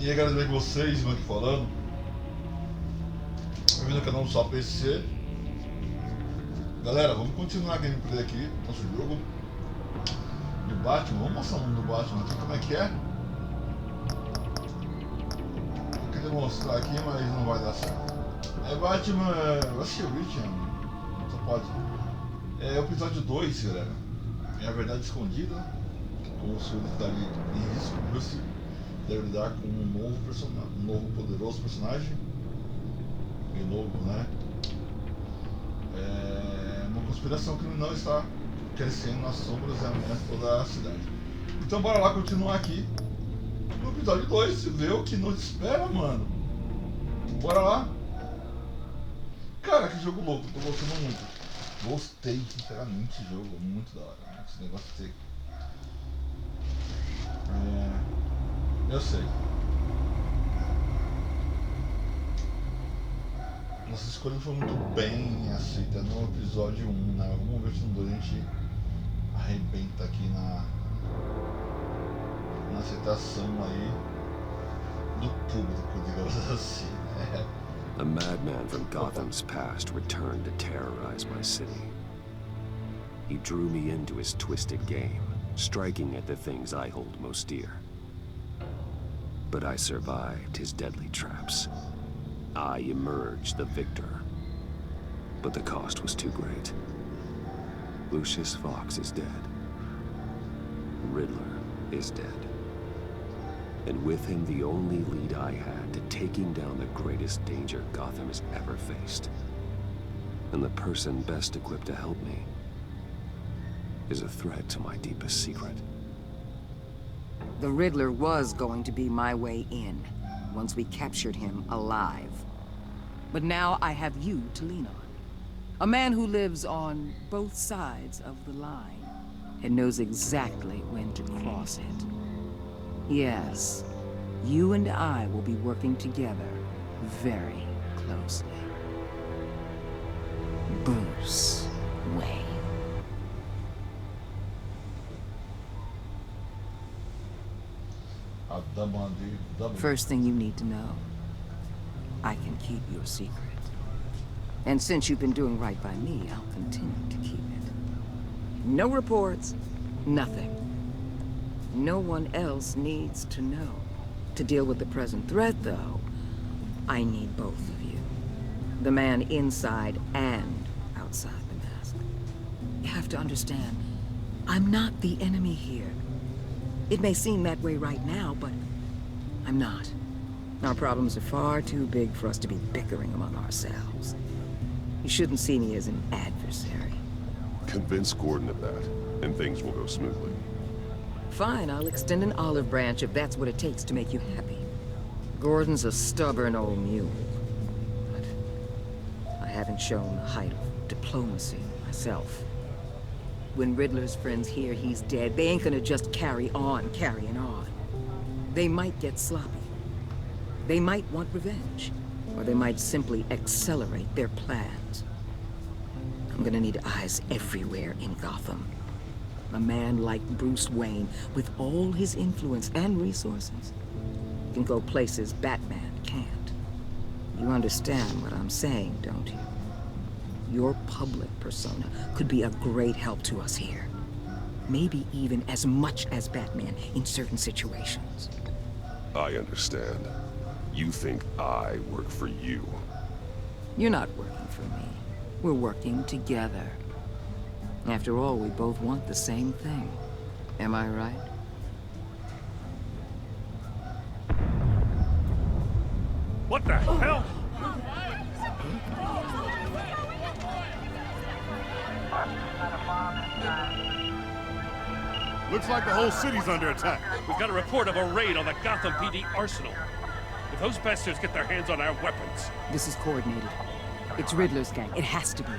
E aí galera, como é que vocês? Aqui falando. Bem-vindo ao canal Só PC. Galera, vamos continuar a gameplay aqui, nosso jogo do Batman. Vamos mostrar o mundo do Batman aqui, como é que é. Eu queria mostrar aqui, mas não vai dar certo. É Batman... eu acho que é Richard, só pode. É o episódio 2, galera. É a verdade escondida. Como o senhor está ali em risco, Bruce deve lidar com um novo personagem, um novo poderoso personagem. De novo, né? É uma conspiração criminal está crescendo nas sombras e ameaça toda a cidade. Então bora lá continuar aqui no episódio 2 e ver o que nos espera, mano. Bora lá. Cara, que jogo louco, tô gostando muito. Gostei, sinceramente, desse jogo, muito da hora. Esse negócio de ser... eu sei. Nossa escolha foi muito bem aceita no episódio 1, né? Vamos ver se no 2 a gente arrebenta aqui na aceitação aí do público, digamos assim, né? A madman from Gotham's past returned to terrorize my city. He drew me into his twisted game, striking at the things I hold most dear. But I survived his deadly traps. I emerged the victor. But the cost was too great. Lucius Fox is dead. Riddler is dead. And with him the only lead I had to taking down the greatest danger Gotham has ever faced. And the person best equipped to help me is a threat to my deepest secret. The Riddler was going to be my way in, once we captured him alive. But now I have you to lean on. A man who lives on both sides of the line and knows exactly when to cross it. Yes, you and I will be working together very closely. Bruce Wayne. First thing you need to know, I can keep your secret. And since you've been doing right by me, I'll continue to keep it. No reports, nothing. No one else needs to know. To deal with the present threat, though, I need both of you. The man inside and outside the mask. You have to understand, I'm not the enemy here. It may seem that way right now, but I'm not. Our problems are far too big for us to be bickering among ourselves. You shouldn't see me as an adversary. Convince Gordon of that, and things will go smoothly. Fine, I'll extend an olive branch if that's what it takes to make you happy. Gordon's a stubborn old mule. But I haven't shown the height of diplomacy myself. When Riddler's friends hear he's dead, they ain't gonna just carry on carrying on. They might get sloppy. They might want revenge. Or they might simply accelerate their plans. I'm gonna need eyes everywhere in Gotham. A man like Bruce Wayne, with all his influence and resources, can go places Batman can't. You understand what I'm saying, don't you? Your public persona could be a great help to us here. Maybe even as much as Batman in certain situations. I understand. You think I work for you. You're not working for me. We're working together. After all, we both want the same thing. Am I right? What the hell? Looks like the whole city's under attack. We've got a report of a raid on the Gotham PD arsenal. If those bastards get their hands on our weapons... This is coordinated. It's Riddler's gang. It has to be.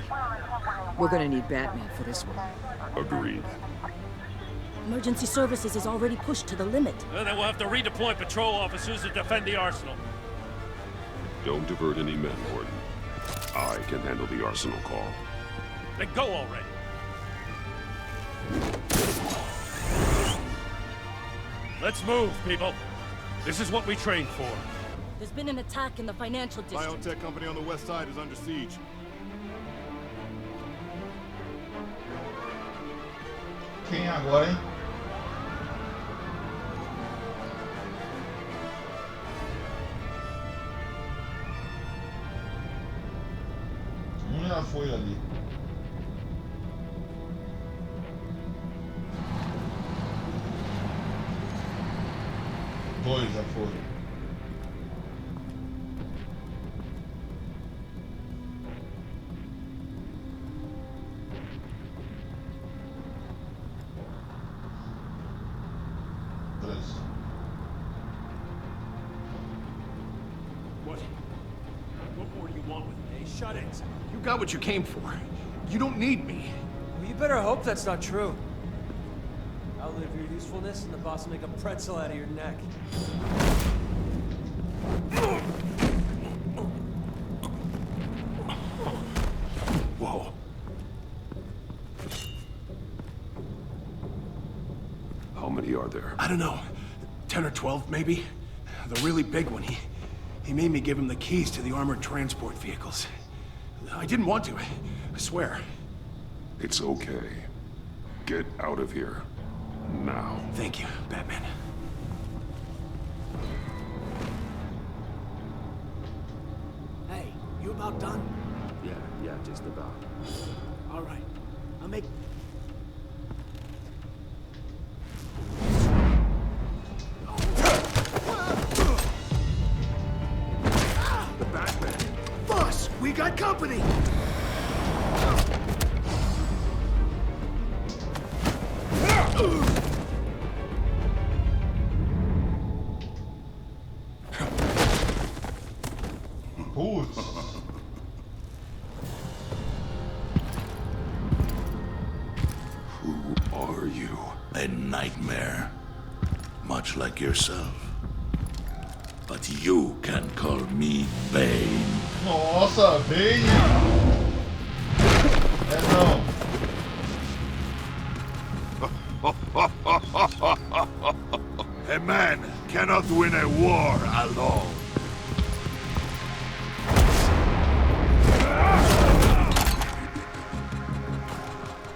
We're gonna need Batman for this one. Agreed. Emergency services is already pushed to the limit. Then we'll have to redeploy patrol officers to defend the arsenal. Don't divert any men, Gordon. I can handle the arsenal call. Then go already. Let's move, people. This is what we trained for. There's been an attack in the financial district. Biotech company on the west side is under siege. Quem agora, hein? Já foi ali. Dois já foram. What more do you want with me? Hey, shut it. You got what you came for. You don't need me. Well, you better hope that's not true. Outlive your usefulness and the boss will make a pretzel out of your neck. Whoa. How many are there? I don't know. 10 or 12, maybe? The really big one, he made me give him the keys to the armored transport vehicles. I didn't want to, I swear. It's okay. Get out of here. Now. Thank you, Batman. Hey, you about done? Yeah, just about. All right. I'll make... The Batman. Boss, we got company! Putz. Who are you? A nightmare, much like yourself. But you can call me Bane. Nossa, Bane! É não. A man cannot win a war alone.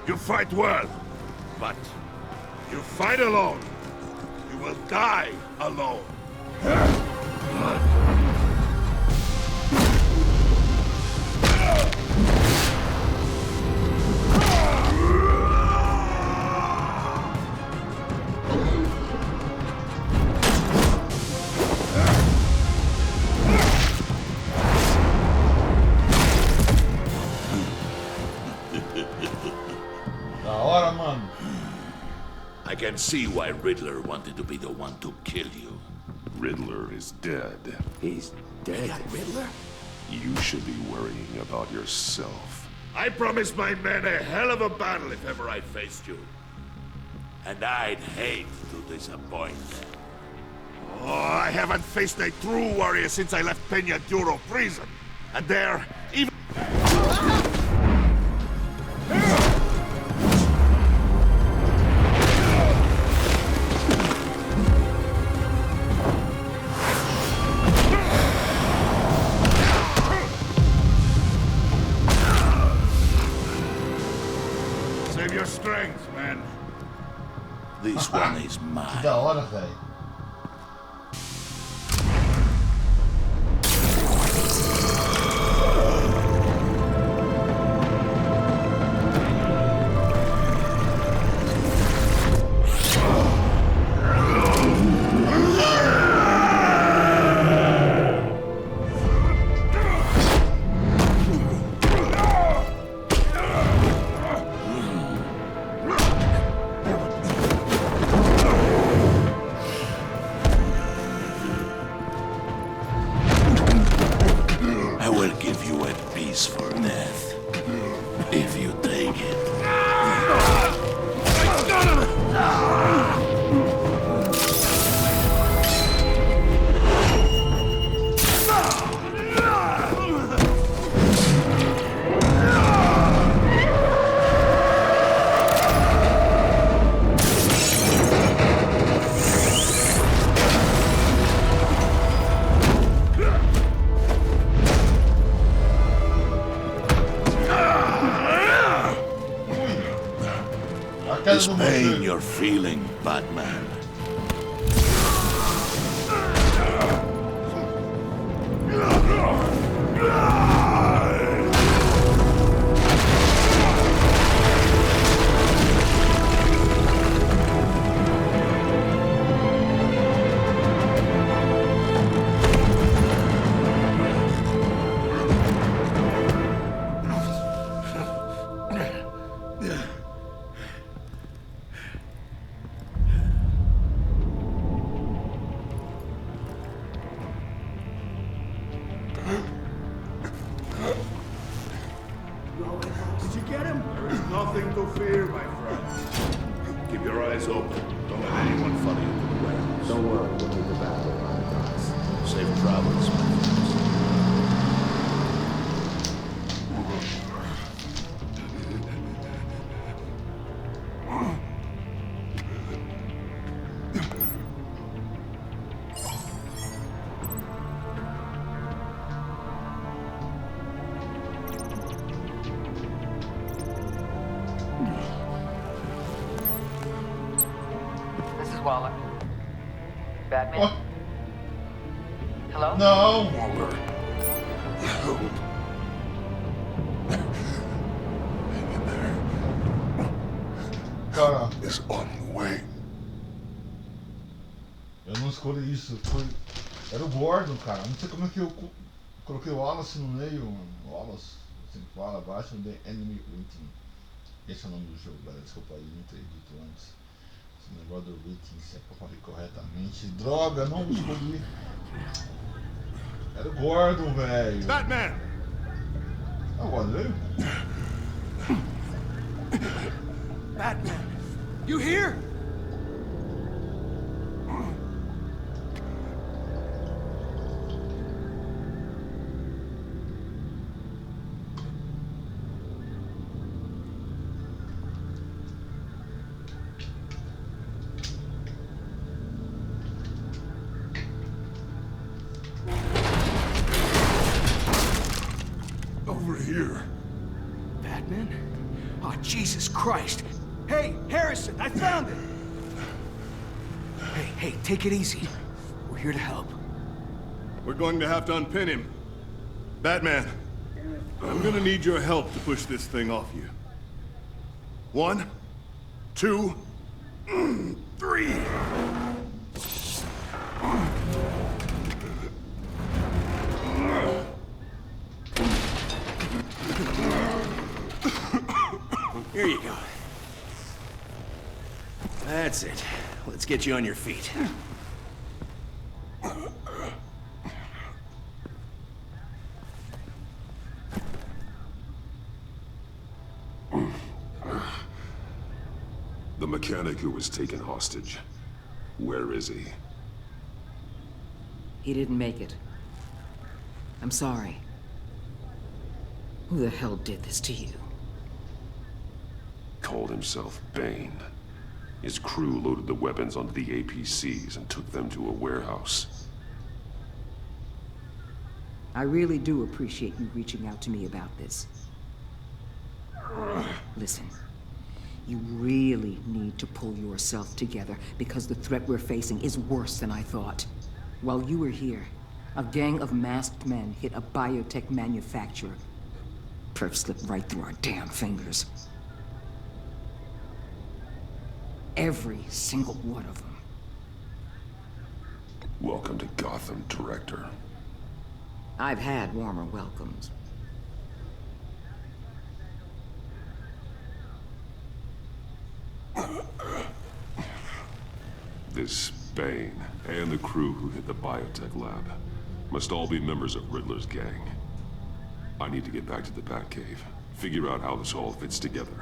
You fight well, but you fight alone. You will die alone. Da hora, mano. I can see why Riddler wanted to be the one to kill you. Riddler is dead. He's dead. Riddler? You should be worrying about yourself. I promised my men a hell of a battle if ever I faced you. And I'd hate to disappoint them. Oh, I haven't faced a true warrior since I left Peña Duro prison. And there, even... Save your strength, man. This one is Que mine. da hora, velho. this pain you're feeling, Batman? Did you get him? There is nothing to fear, my friend. Keep your eyes open. Don't let anyone follow you to the warehouse. Don't worry, we'll do the battle line, guys. Safe travels, my friends. This is Waller. Batman? What? Hello? No! Waller. Help. Hang in there. Cara, Is on the way. eu não escolhi isso. Foi... Era o Gordon, cara. Não sei como é que eu coloquei o Wallace no meio, mano. Wallace, assim, fala abaixo, The Enemy Waiting. Esse é o nome do jogo, galera. Desculpa aí, não ter dito antes. Esse negócio do Waiting, se é que eu falei corretamente. Droga, não escolhi. Era o Gordon, velho. Batman! Ah, o Gordon veio? Batman, you here? Over here. Batman? Oh, Jesus Christ. Hey, Harrison, I found it! Hey, take it easy. We're here to help. We're going to have to unpin him. Batman, I'm gonna need your help to push this thing off you. 1, 2, 3. Here you go. That's it. Let's get you on your feet. The mechanic who was taken hostage. Where is he? He didn't make it. I'm sorry. Who the hell did this to you? Called himself Bane. His crew loaded the weapons onto the APCs and took them to a warehouse. I really do appreciate you reaching out to me about this. Listen, you really need to pull yourself together because the threat we're facing is worse than I thought. While you were here, a gang of masked men hit a biotech manufacturer. Perf slipped right through our damn fingers. Every single one of them. Welcome to Gotham, Director. I've had warmer welcomes. This Bane and the crew who hit the biotech lab must all be members of Riddler's gang. I need to get back to the Batcave, figure out how this all fits together.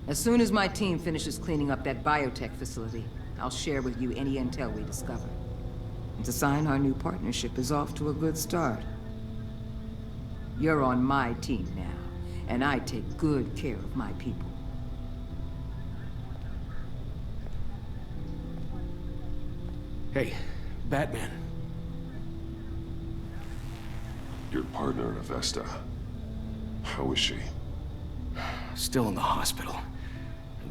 As soon as my team finishes cleaning up that biotech facility, I'll share with you any intel we discover. And to sign our new partnership is off to a good start. You're on my team now, and I take good care of my people. Hey, Batman. Your partner in Avesta. How is she? Still in the hospital.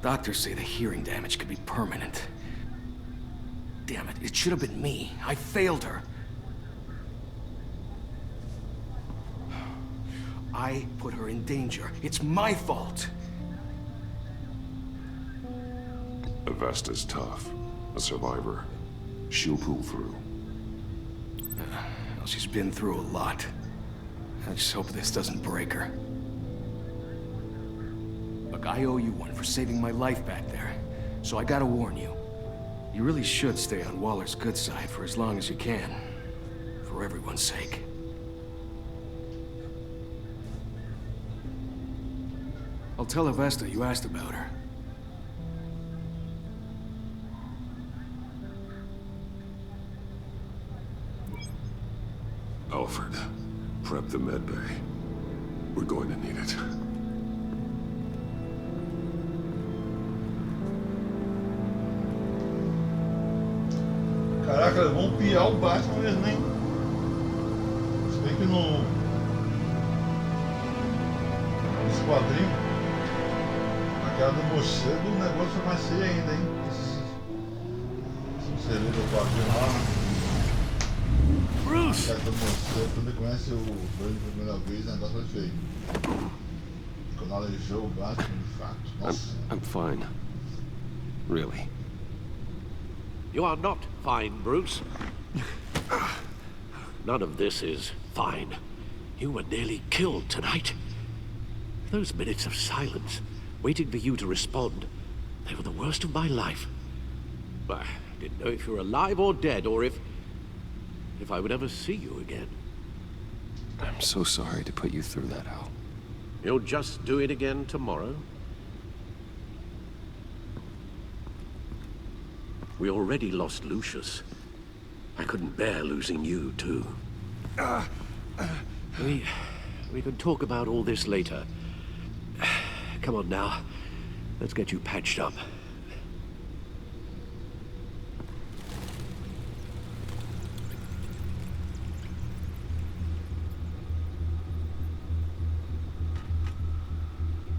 Doctors say the hearing damage could be permanent. Damn it, it should have been me. I failed her. I put her in danger. It's my fault. Avesta's tough. A survivor. She'll pull through. Well, she's been through a lot. I just hope this doesn't break her. Look, I owe you one for saving my life back there. So I gotta warn you. You really should stay on Waller's good side for as long as you can. For everyone's sake. I'll tell Avesta you asked about her. Alfred, prep the med bay. We're going to need it. Caraca, vão piar o Batman mesmo, hein? Se bem que no quadrinho, aquela do morcego, o negócio foi mais feio ainda, hein? Se você ler o quadrinho lá, Bruce! a do morcego, quando ele conhece o Bruce pela primeira vez, o negócio foi feio. Quando aleijou o Batman, de fato. Nossa. I'm fine. Really. You are not fine, Bruce. None of this is fine. You were nearly killed tonight. Those minutes of silence, waiting for you to respond, they were the worst of my life. I didn't know if you were alive or dead, or if I would ever see you again. I'm so sorry to put you through that, Al. You'll just do it again tomorrow? We already lost Lucius. I couldn't bear losing you, too. We can talk about all this later. Come on now. Let's get you patched up.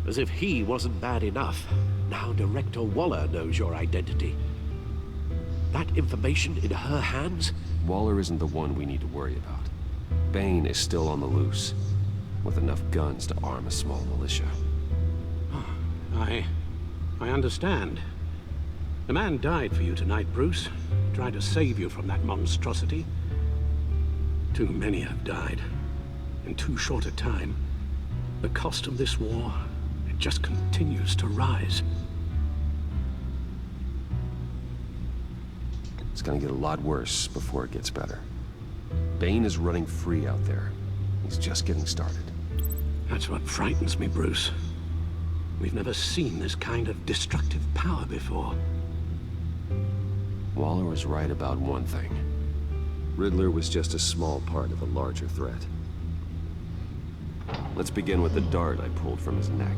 As if he wasn't bad enough, now Director Waller knows your identity. That information in her hands? Waller isn't the one we need to worry about. Bane is still on the loose, with enough guns to arm a small militia. I understand. The man died for you tonight, Bruce. Tried to save you from that monstrosity. Too many have died. In too short a time. The cost of this war, it just continues to rise. It's gonna get a lot worse before it gets better. Bane is running free out there. He's just getting started. That's what frightens me, Bruce. We've never seen this kind of destructive power before. Waller was right about one thing. Riddler was just a small part of a larger threat. Let's begin with the dart I pulled from his neck.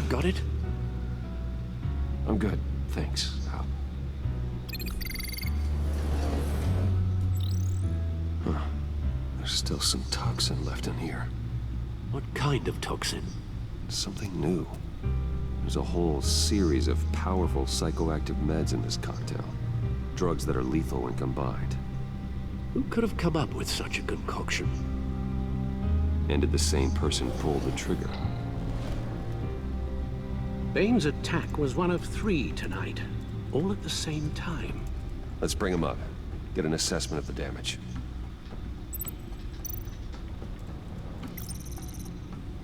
Got it? I'm good, thanks. Al. Huh. There's still some toxin left in here. What kind of toxin? Something new. There's a whole series of powerful psychoactive meds in this cocktail. Drugs that are lethal when combined. Who could have come up with such a concoction? And did the same person pull the trigger? Bane's attack was one of 3 tonight, all at the same time. Let's bring him up. Get an assessment of the damage.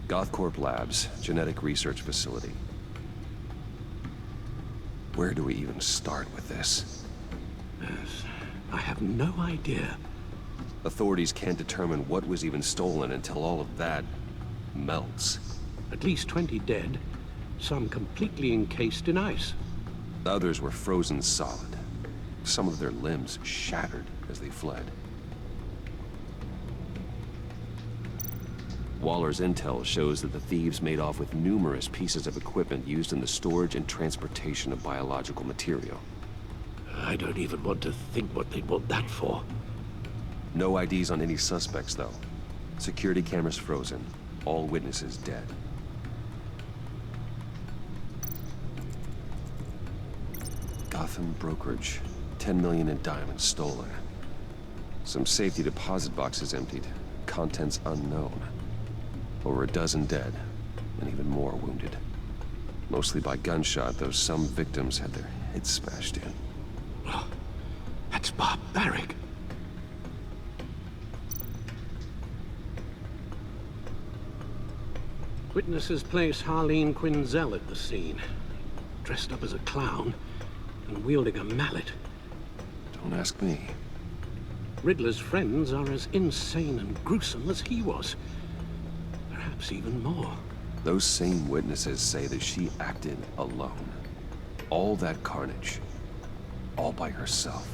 Gothcorp Labs, genetic research facility. Where do we even start with this? Yes, I have no idea. Authorities can't determine what was even stolen until all of that melts. At least 20 dead, some completely encased in ice. Others were frozen solid. Some of their limbs shattered as they fled. Waller's intel shows that the thieves made off with numerous pieces of equipment used in the storage and transportation of biological material. I don't even want to think what they'd want that for. No IDs on any suspects, though. Security cameras frozen. All witnesses dead. Gotham brokerage. 10 million in diamonds stolen. Some safety deposit boxes emptied. Contents unknown. Over a dozen dead, and even more wounded. Mostly by gunshot, though some victims had their heads smashed in. Oh, that's barbaric. Witnesses place Harleen Quinzel at the scene, dressed up as a clown and wielding a mallet. Don't ask me. Riddler's friends are as insane and gruesome as he was. Perhaps even more. Those same witnesses say that she acted alone. All that carnage. All by herself.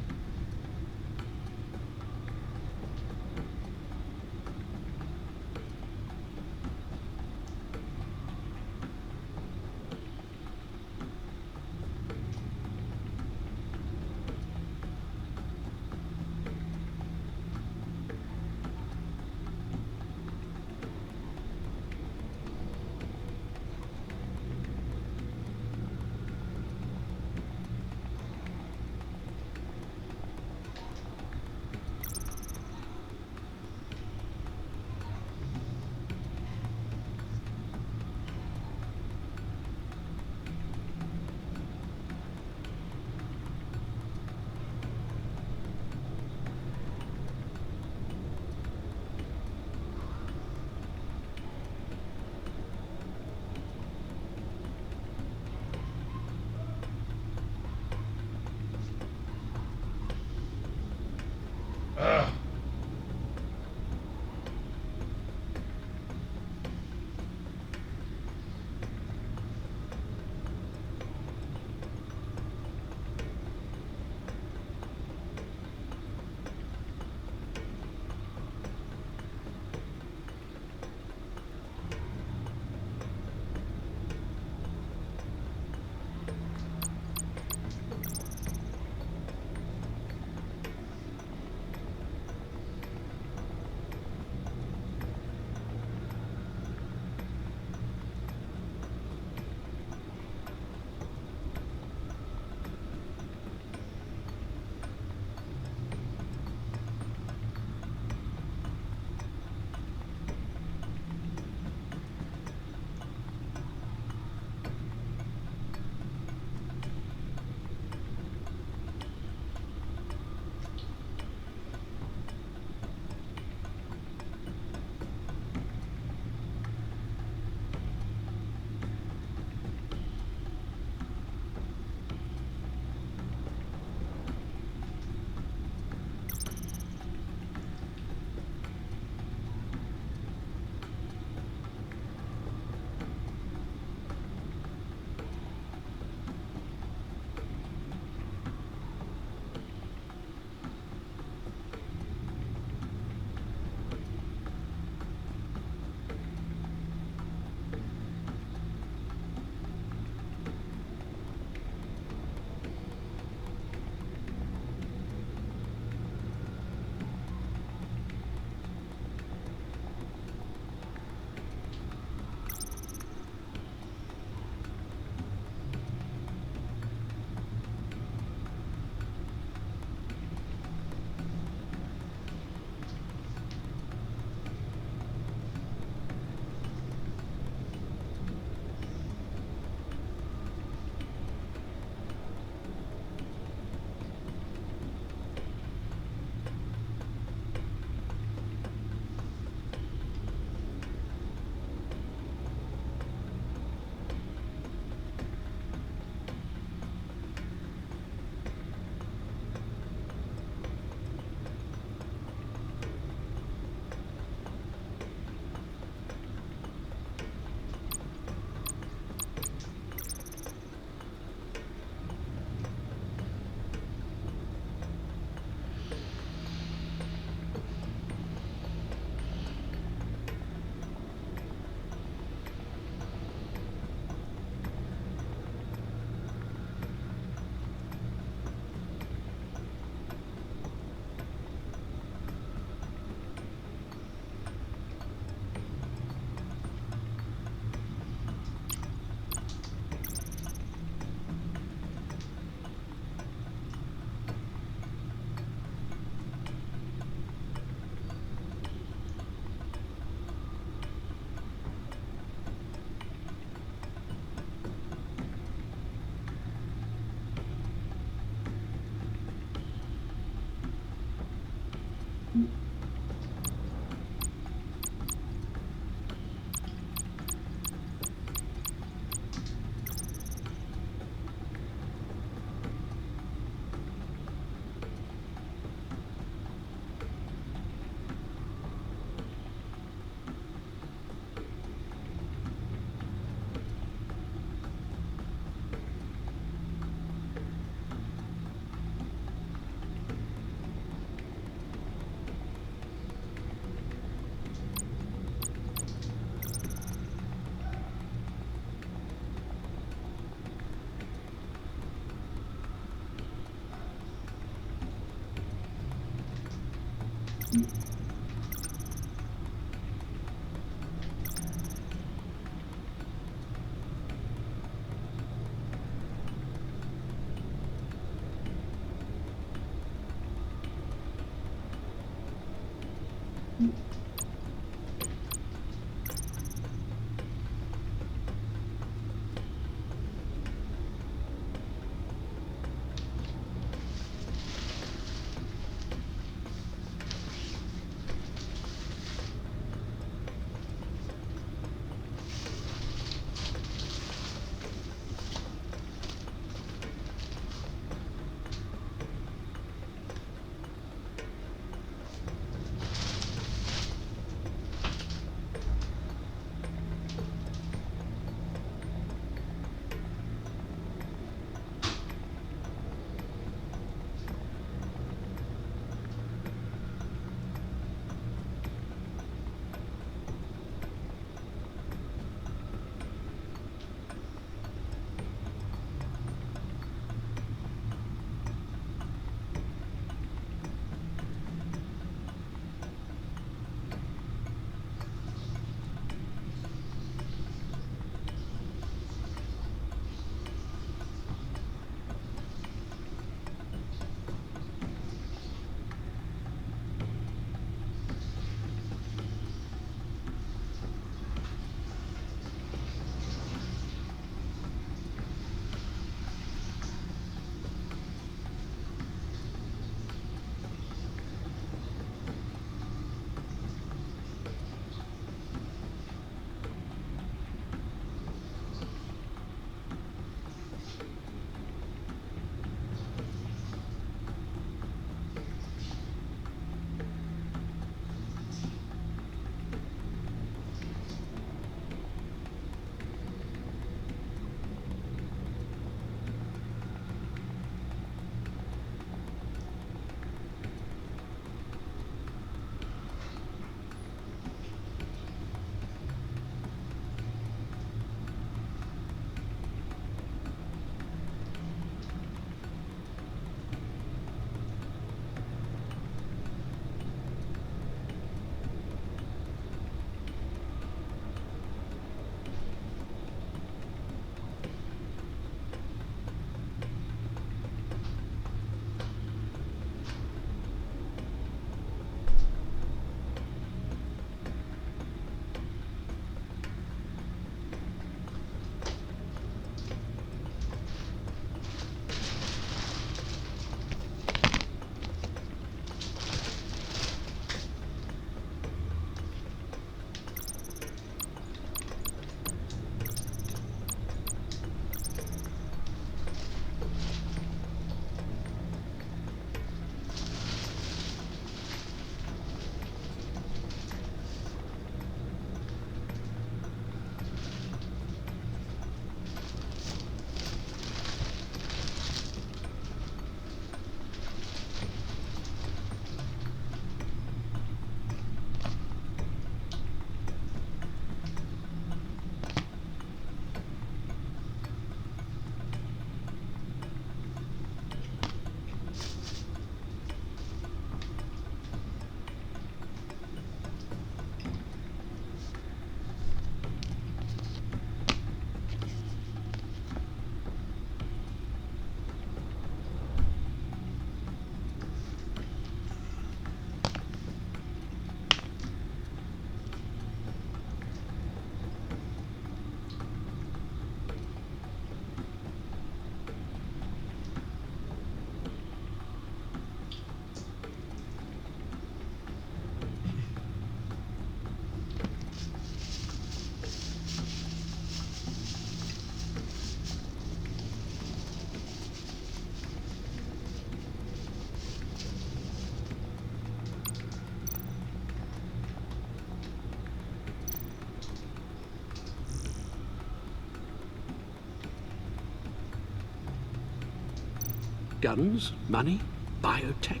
Guns? Money? Biotech?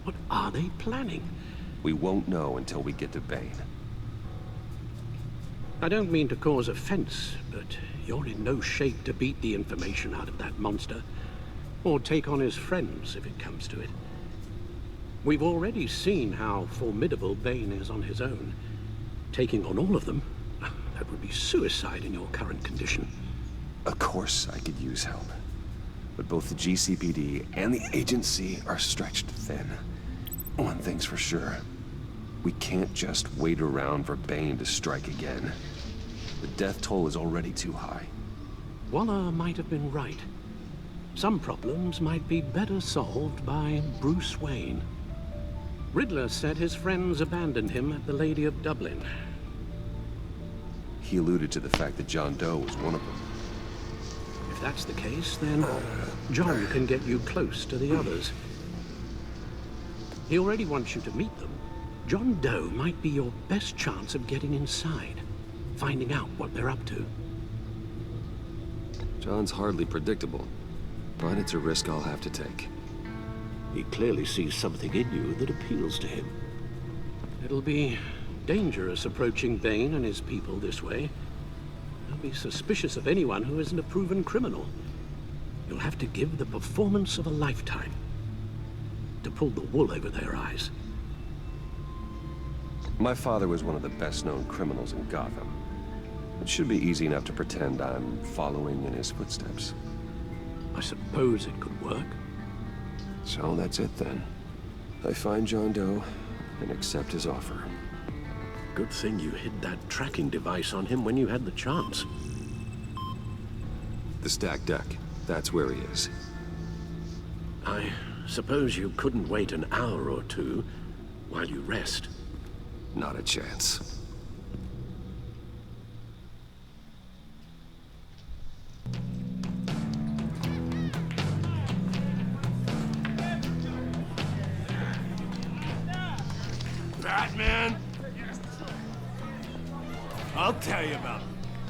What are they planning? We won't know until we get to Bane. I don't mean to cause offense, but you're in no shape to beat the information out of that monster, or take on his friends if it comes to it. We've already seen how formidable Bane is on his own. Taking on all of them, that would be suicide in your current condition. Of course I could use help. But both the GCPD and the agency are stretched thin. One thing's for sure. We can't just wait around for Bane to strike again. The death toll is already too high. Waller might have been right. Some problems might be better solved by Bruce Wayne. Riddler said his friends abandoned him at the Lady of Dublin. He alluded to the fact that John Doe was one of them. If that's the case, then John can get you close to the others. He already wants you to meet them. John Doe might be your best chance of getting inside, finding out what they're up to. John's hardly predictable, but it's a risk I'll have to take. He clearly sees something in you that appeals to him. It'll be dangerous approaching Bane and his people this way. They'll be suspicious of anyone who isn't a proven criminal. You'll have to give the performance of a lifetime to pull the wool over their eyes. My father was one of the best-known criminals in Gotham. It should be easy enough to pretend I'm following in his footsteps. I suppose it could work. So that's it then. I find John Doe and accept his offer. Good thing you hid that tracking device on him when you had the chance. The stacked deck. That's where he is. I suppose you couldn't wait an hour or two while you rest. Not a chance. Batman? I'll tell you about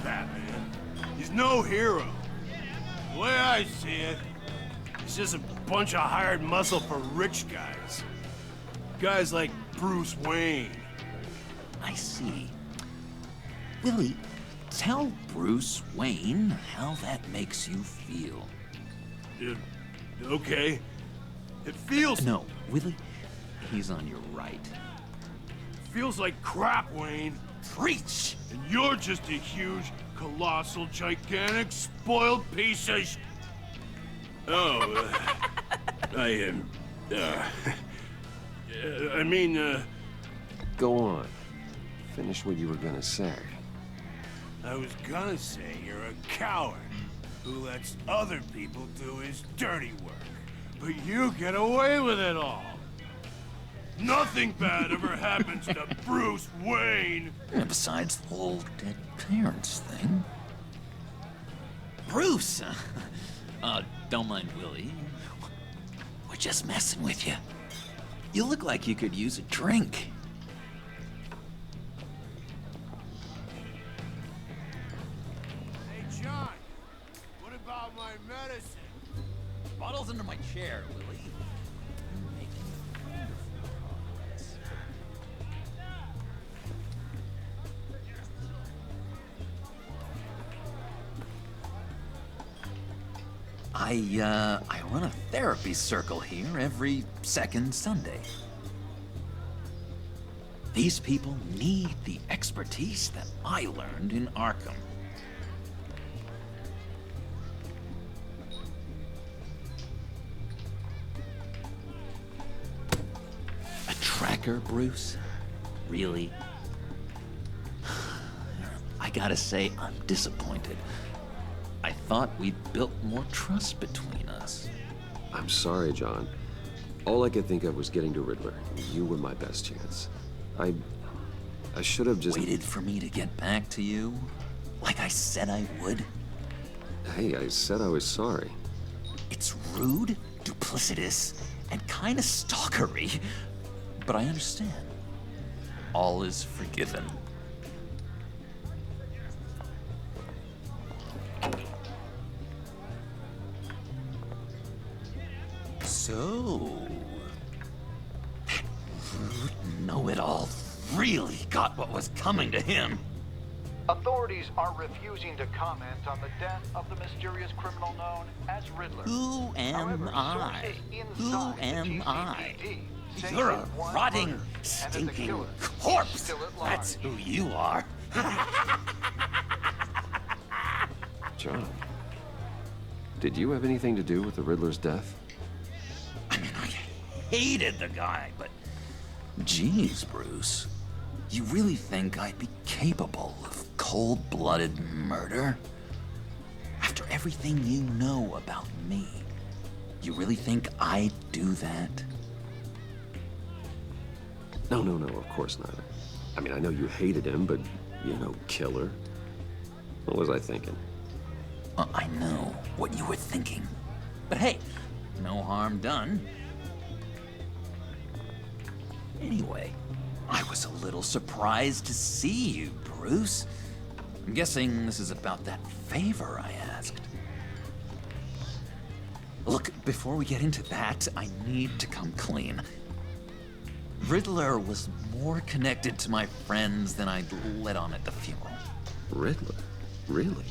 Batman. He's no hero. The way I see it, he's just a bunch of hired muscle for rich guys. Guys like Bruce Wayne. I see. Willie, tell Bruce Wayne how that makes you feel. Okay. It feels... No, Willie, he's on your right. Feels like crap, Wayne. Preach! And you're just a huge, colossal, gigantic, spoiled piece of sh... Oh, I am... I mean, Go on. Finish what you were gonna say. I was gonna say you're a coward who lets other people do his dirty work. But you get away with it all. Nothing bad ever happens to Bruce Wayne. And besides the whole dead parents thing. Bruce! Don't mind Willie. We're just messing with you. You look like you could use a drink. Hey, John. What about my medicine? Bottle's under my chair, Willie. I run a therapy circle here every second Sunday. These people need the expertise that I learned in Arkham. A tracker, Bruce? Really? I gotta say, I'm disappointed. I thought we'd built more trust between us. I'm sorry, John. All I could think of was getting to Riddler. You were my best chance. I should have just... Waited for me to get back to you? Like I said I would? Hey, I said I was sorry. It's rude, duplicitous, and kinda stalkery. But I understand. All is forgiven. So... know-it-all really got what was coming to him. Authorities are refusing to comment on the death of the mysterious criminal known as Riddler. Who am I? Who am I? say You're a one rotting, murder, and that the stinking killer corpse. is still at large. That's who you are. John, did you have anything to do with the Riddler's death? I mean, I hated the guy, but... Geez, Bruce. You really think I'd be capable of cold-blooded murder? After everything you know about me, you really think I'd do that? No, of course not. I mean, I know you hated him, but you're no killer. What was I thinking? I know what you were thinking. But hey, no harm done. Anyway, I was a little surprised to see you, Bruce. I'm guessing this is about that favor I asked. Look, before we get into that, I need to come clean. Riddler was more connected to my friends than I'd let on at the funeral. Riddler? Really?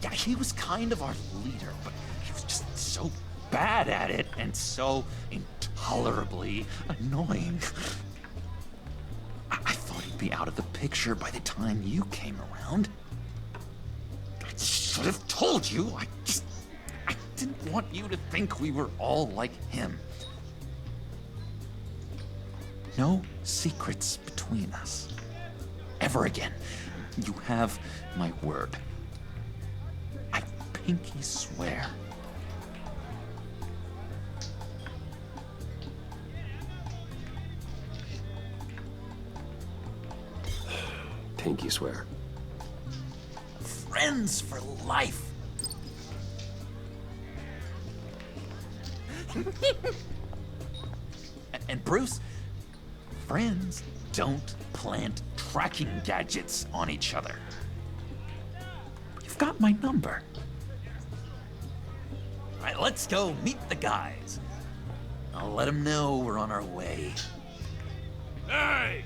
Yeah, he was kind of our leader, but he was just so bad at it and so intolerably annoying. I thought he'd be out of the picture by the time you came around. I should have told you. I didn't want you to think we were all like him. No secrets between us. Ever again. You have my word. I pinky swear. Pinky swear. Friends for life. And Bruce, friends don't plant tracking gadgets on each other. You've got my number. All right, let's go meet the guys. I'll let them know we're on our way. Hey!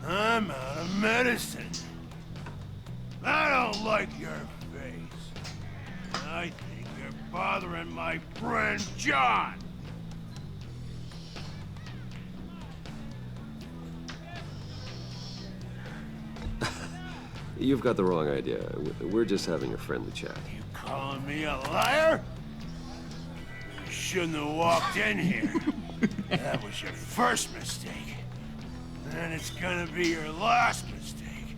I'm out of medicine. I don't like your face. I think you're bothering my friend John. You've got the wrong idea. We're just having a friendly chat. You calling me a liar? You shouldn't have walked in here. That was your first mistake. And it's gonna be your last mistake.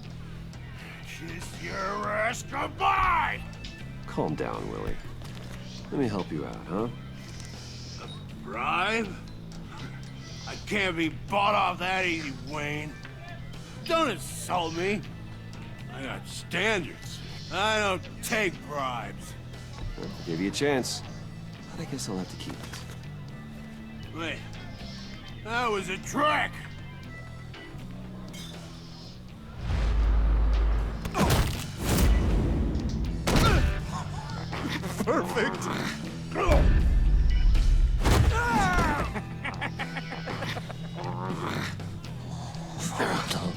Kiss your ass goodbye! Calm down, Willie. Let me help you out, huh? A bribe? I can't be bought off that easy, Wayne. Don't insult me. I got standards. I don't take bribes. Well, I'll give you a chance. But I guess I'll have to keep it. Wait. That was a trick! Perfect!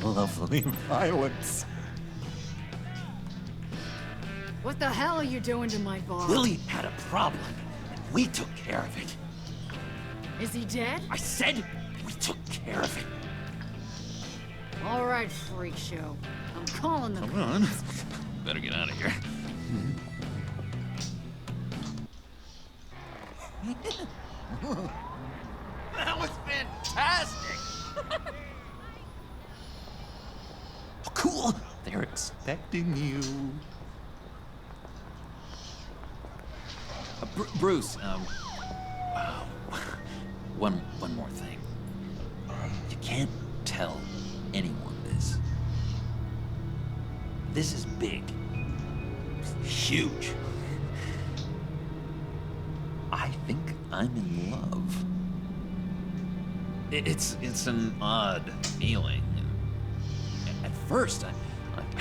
Lovely violence. What the hell are you doing to my bar? Willie had a problem, and we took care of it. Is he dead? I said we took care of it. All right, freak show. I'm calling the Come on. Better get out of here. That was fantastic! Oh, cool! They're expecting you. Bruce, one more thing. You can't tell anyone this. This is big. Huge. I think I'm in love. It's an odd feeling. At first, I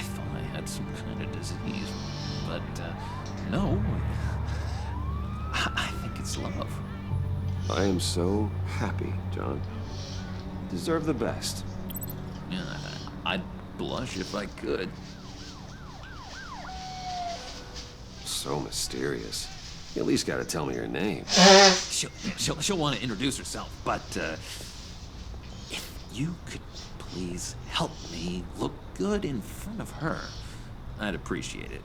thought I had some kind of disease, but no. It's love. I am so happy, John. Deserve the best. Yeah, I'd blush if I could. So mysterious. You at least gotta tell me your name. She'll want to introduce herself, but if you could please help me look good in front of her, I'd appreciate it.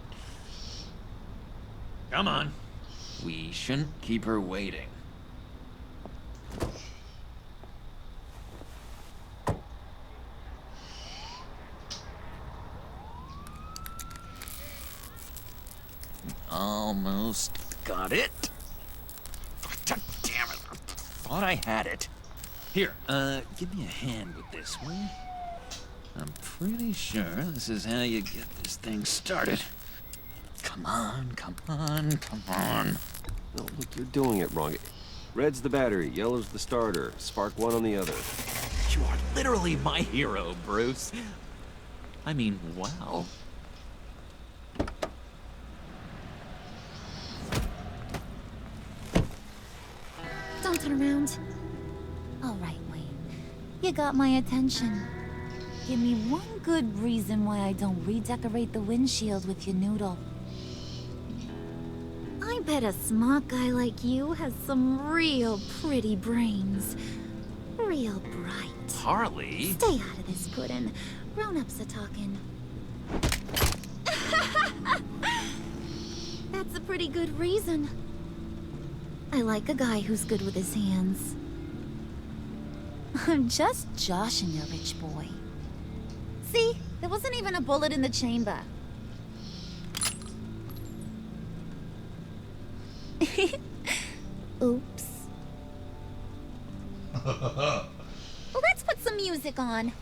Come on. We shouldn't keep her waiting. Almost got it. Damn it. Thought I had it. Here, give me a hand with this, will you? I'm pretty sure this is how you get this thing started. Come on, come on, come on. No, look, you're doing it wrong. Red's the battery, yellow's the starter, spark one on the other. You are literally my hero, Bruce. I mean, wow. Don't turn around. All right, Wayne. You got my attention. Give me one good reason why I don't redecorate the windshield with your noodle. I bet a smart guy like you has some real pretty brains. Real bright. Harley? Stay out of this, Puddin'. Grown-ups are talking. That's a pretty good reason. I like a guy who's good with his hands. I'm just joshing you, rich boy. See? There wasn't even a bullet in the chamber. Oops. Well, let's put some music on.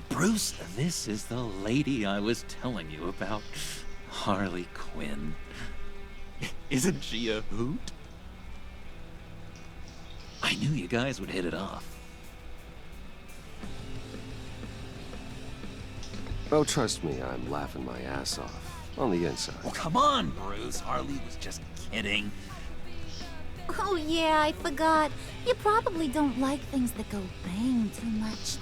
Bruce, this is the lady I was telling you about. Harley Quinn. Isn't she a hoot? I knew you guys would hit it off. Oh, trust me, I'm laughing my ass off. On the inside. Oh, come on, Bruce. Harley was just kidding. Oh yeah, I forgot. You probably don't like things that go bang too much.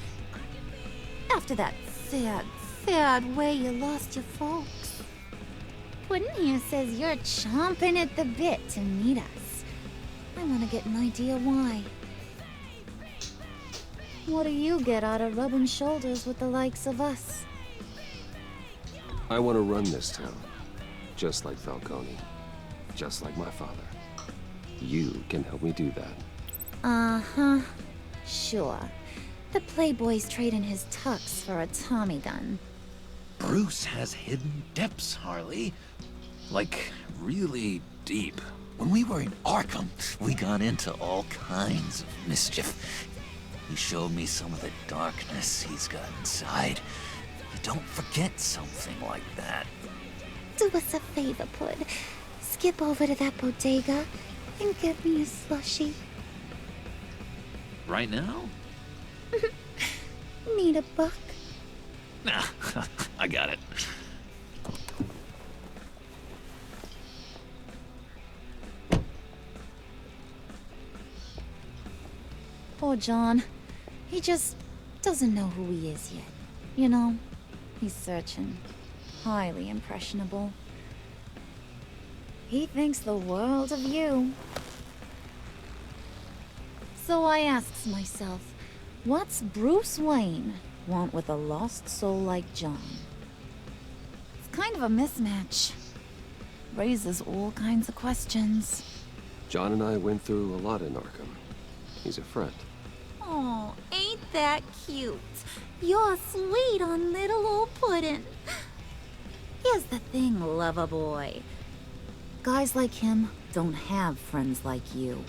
After that sad way you lost your folks. Puddin' here says you're chomping at the bit to meet us. I want to get an idea why. What do you get out of rubbing shoulders with the likes of us? I want to run this town. Just like Falcone. Just like my father. You can help me do that. Uh-huh. Sure. The Playboy's trading his tux for a Tommy gun. Bruce has hidden depths, Harley. Like, really deep. When we were in Arkham, we got into all kinds of mischief. He showed me some of the darkness he's got inside. You don't forget something like that. Do us a favor, Pud. Skip over to that bodega and get me a slushie. Right now? Need a buck? Nah, I got it. Poor John. He just doesn't know who he is yet. You know, he's searching. Highly impressionable. He thinks the world of you. So I asks myself, what's Bruce Wayne want with a lost soul like John? It's kind of a mismatch. Raises all kinds of questions. John and I went through a lot in Arkham. He's a friend. Oh, ain't that cute? You're sweet on little old Puddin'. Here's the thing, lover boy. Guys like him don't have friends like you.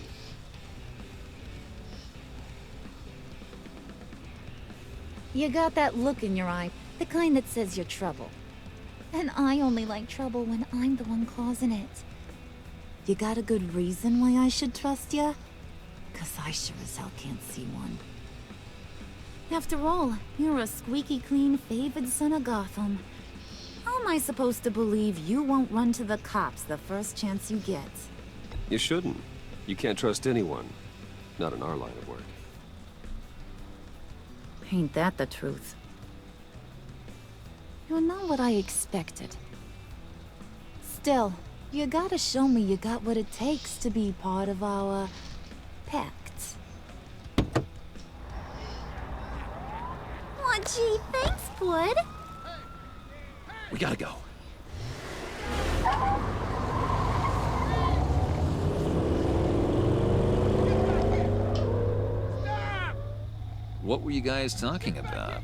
You got that look in your eye, the kind that says you're trouble. And I only like trouble when I'm the one causing it. You got a good reason why I should trust you? 'Cause I sure as hell can't see one. After all, you're a squeaky clean favored son of Gotham. How How am I supposed to believe you won't run to the cops the first chance you get? You shouldn't. You can't trust anyone. Not in our line of work. Ain't that the truth? You're not what I expected. Still, you gotta show me you got what it takes to be part of our pact. Aw, gee, thanks, bud. We gotta go. What were you guys talking about?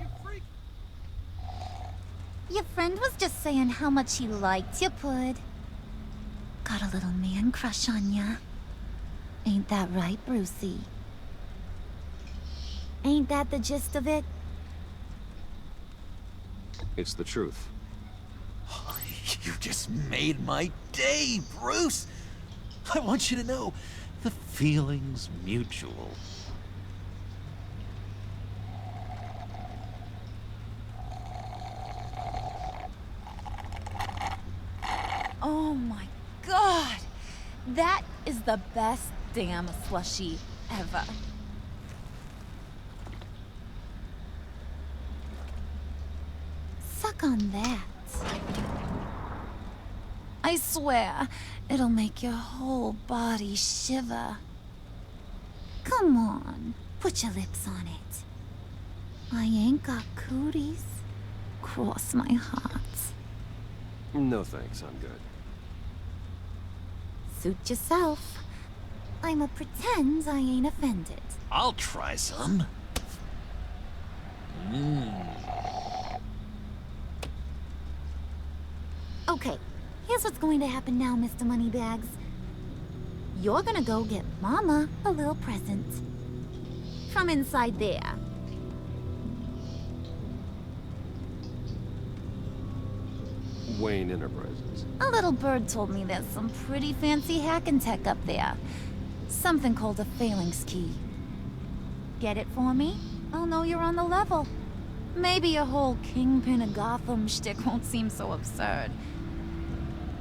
Your friend was just saying how much he liked you, bud. Got a little man crush on ya. Ain't that right, Brucey? Ain't that the gist of it? It's the truth. You just made my day, Bruce! I want you to know, the feeling's mutual. Oh my god! That is the best damn slushie ever. Suck on that. I swear, it'll make your whole body shiver. Come on, put your lips on it. I ain't got cooties. Cross my heart. No thanks, I'm good. Suit yourself. I'ma pretend I ain't offended. I'll try some. Okay, here's what's going to happen now, Mr. Moneybags. You're gonna go get Mama a little present. From inside there. Wayne Enterprises. A little bird told me there's some pretty fancy hacking tech up there. Something called a phalanx key. Get it for me? I'll know you're on the level. Maybe your whole Kingpin of Gotham shtick won't seem so absurd.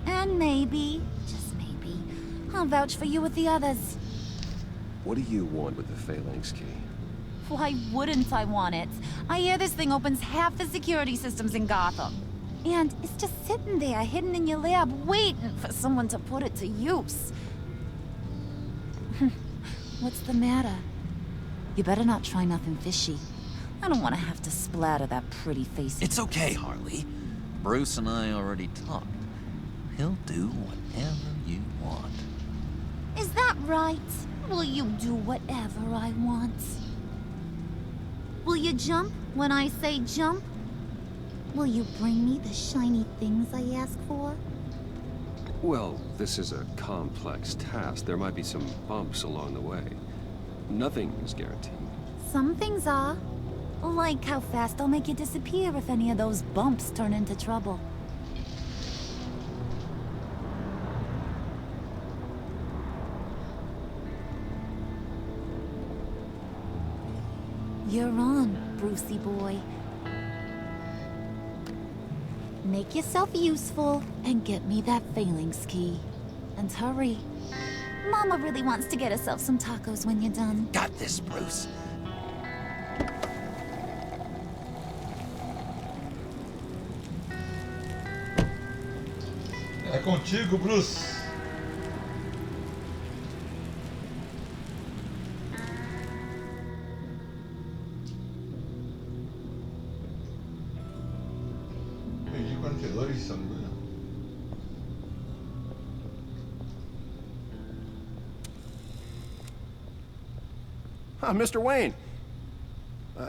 And maybe, just maybe, I'll vouch for you with the others. What do you want with the phalanx key? Why wouldn't I want it? I hear this thing opens half the security systems in Gotham. And it's just sitting there, hidden in your lab, waiting for someone to put it to use. What's the matter? You better not try nothing fishy. I don't want to have to splatter that pretty face. It's okay, Harley. Bruce and I already talked. He'll do whatever you want. Is that right? Will you do whatever I want? Will you jump when I say jump? Will you bring me the shiny things I ask for? Well, this is a complex task. There might be some bumps along the way. Nothing is guaranteed. Some things are. Like how fast I'll make you disappear if any of those bumps turn into trouble. You're on, Brucey boy. Make yourself useful and get me that phalanx key. And hurry. Mama really wants to get herself some tacos when you're done. Got this, Bruce. É contigo, Bruce. Perdi 42, se não me engano. Mr. Wayne.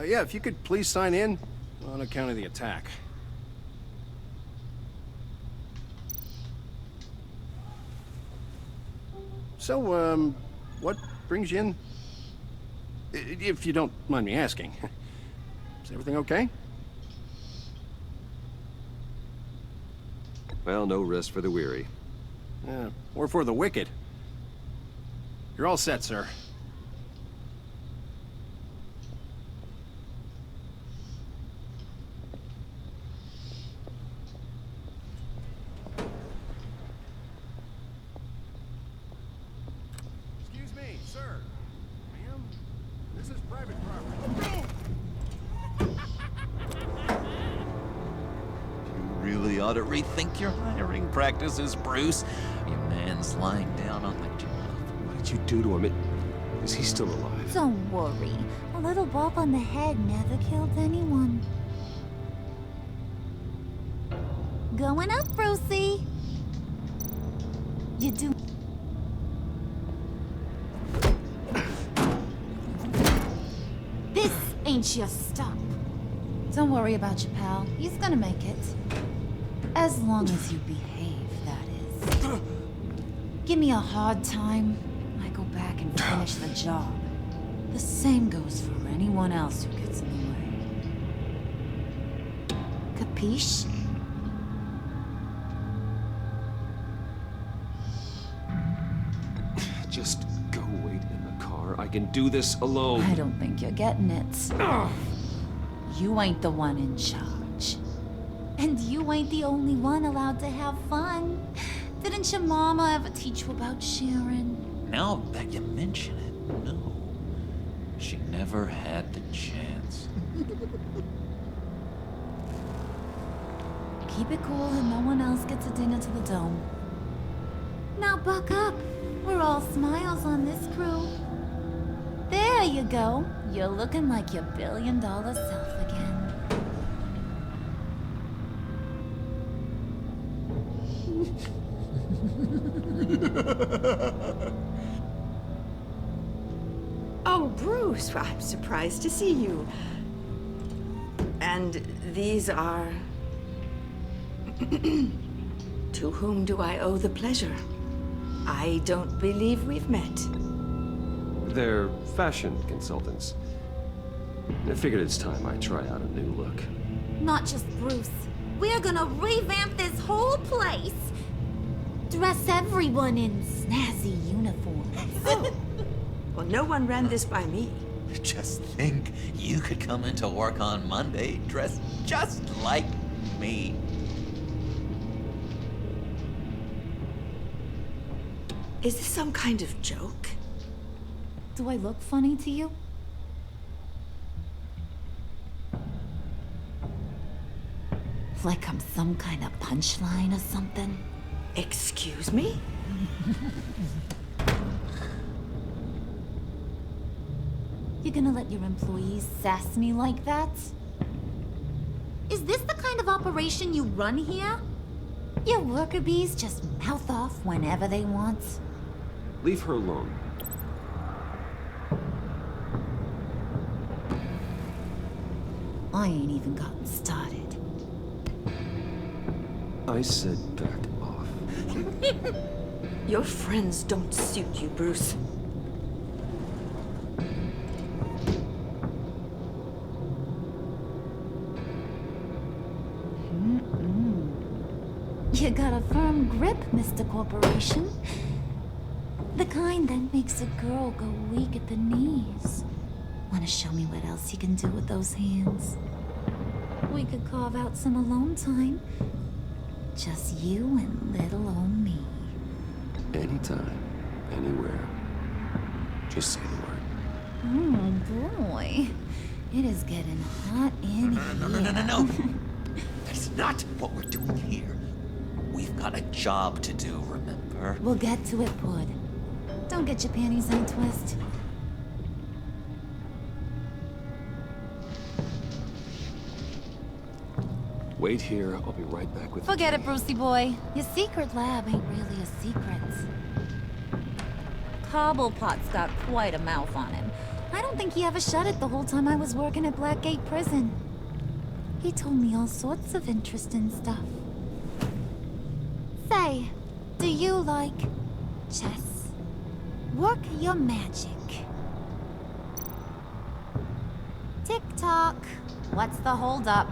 Yeah, if you could please sign in on account of the attack. So, what brings you in? If you don't mind me asking. Is everything okay? Well, no rest for the weary. Or for the wicked. You're all set, sir. sir. Ma'am, this is private property. You really ought to rethink your hiring practices, Bruce. Your man's lying down on the job. What did you do to him? Is he still alive? Don't worry. A little bump on the head never killed anyone. Going up, Brucey. You do. This ain't your stop. Don't worry about your pal. He's gonna make it. As long as you behave, that is. Give me a hard time, I go back and finish the job. The same goes for anyone else who gets in the way. Capiche? Just go wait in the car. I can do this alone. I don't think you're getting it. You ain't the one in charge. And you ain't the only one allowed to have fun. Didn't your mama ever teach you about sharing? Now that you mention it, no. She never had the chance. Keep it cool and no one else gets a dinner to the dome. Now buck up. We're all smiles on this crew. There you go. You're looking like your billion-dollar self again. Oh, Bruce, I'm surprised to see you. And these are... To whom do I owe the pleasure? I don't believe we've met. They're fashion consultants. I figured it's time I try out a new look. Not just Bruce. We're gonna revamp this whole place. Dress everyone in snazzy uniforms. Oh. Well, no one ran this by me. Just think, you could come into work on Monday dressed just like me. Is this some kind of joke? Do I look funny to you? Like I'm some kind of punchline or something? Excuse me? You gonna let your employees sass me like that? Is this the kind of operation you run here? Your worker bees just mouth off whenever they want? Leave her alone. I ain't even gotten started. I said back off. Your friends don't suit you, Bruce. You got a firm grip, Mr. Corporation. The kind that makes a girl go weak at the knees. Wanna show me what else you can do with those hands? We could carve out some alone time. Just you and little old me. Anytime, anywhere. Just say the word. Oh boy. It is getting hot in here. No. That's not what we're doing here. We've got a job to do, remember? We'll get to it, Bud. Don't get your panties in a twist. Wait here, I'll be right back with Forget it, Brucey boy. Your secret lab ain't really a secret. Cobblepot's got quite a mouth on him. I don't think he ever shut it the whole time I was working at Blackgate Prison. He told me all sorts of interesting stuff. Say, do you like chess? Work your magic. Tick-tock. What's the holdup?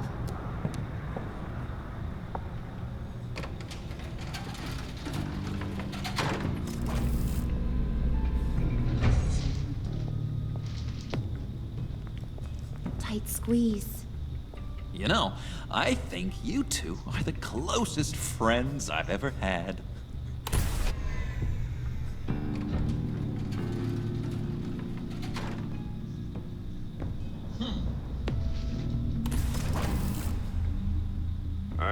Tight squeeze. You know, I think you two are the closest friends I've ever had.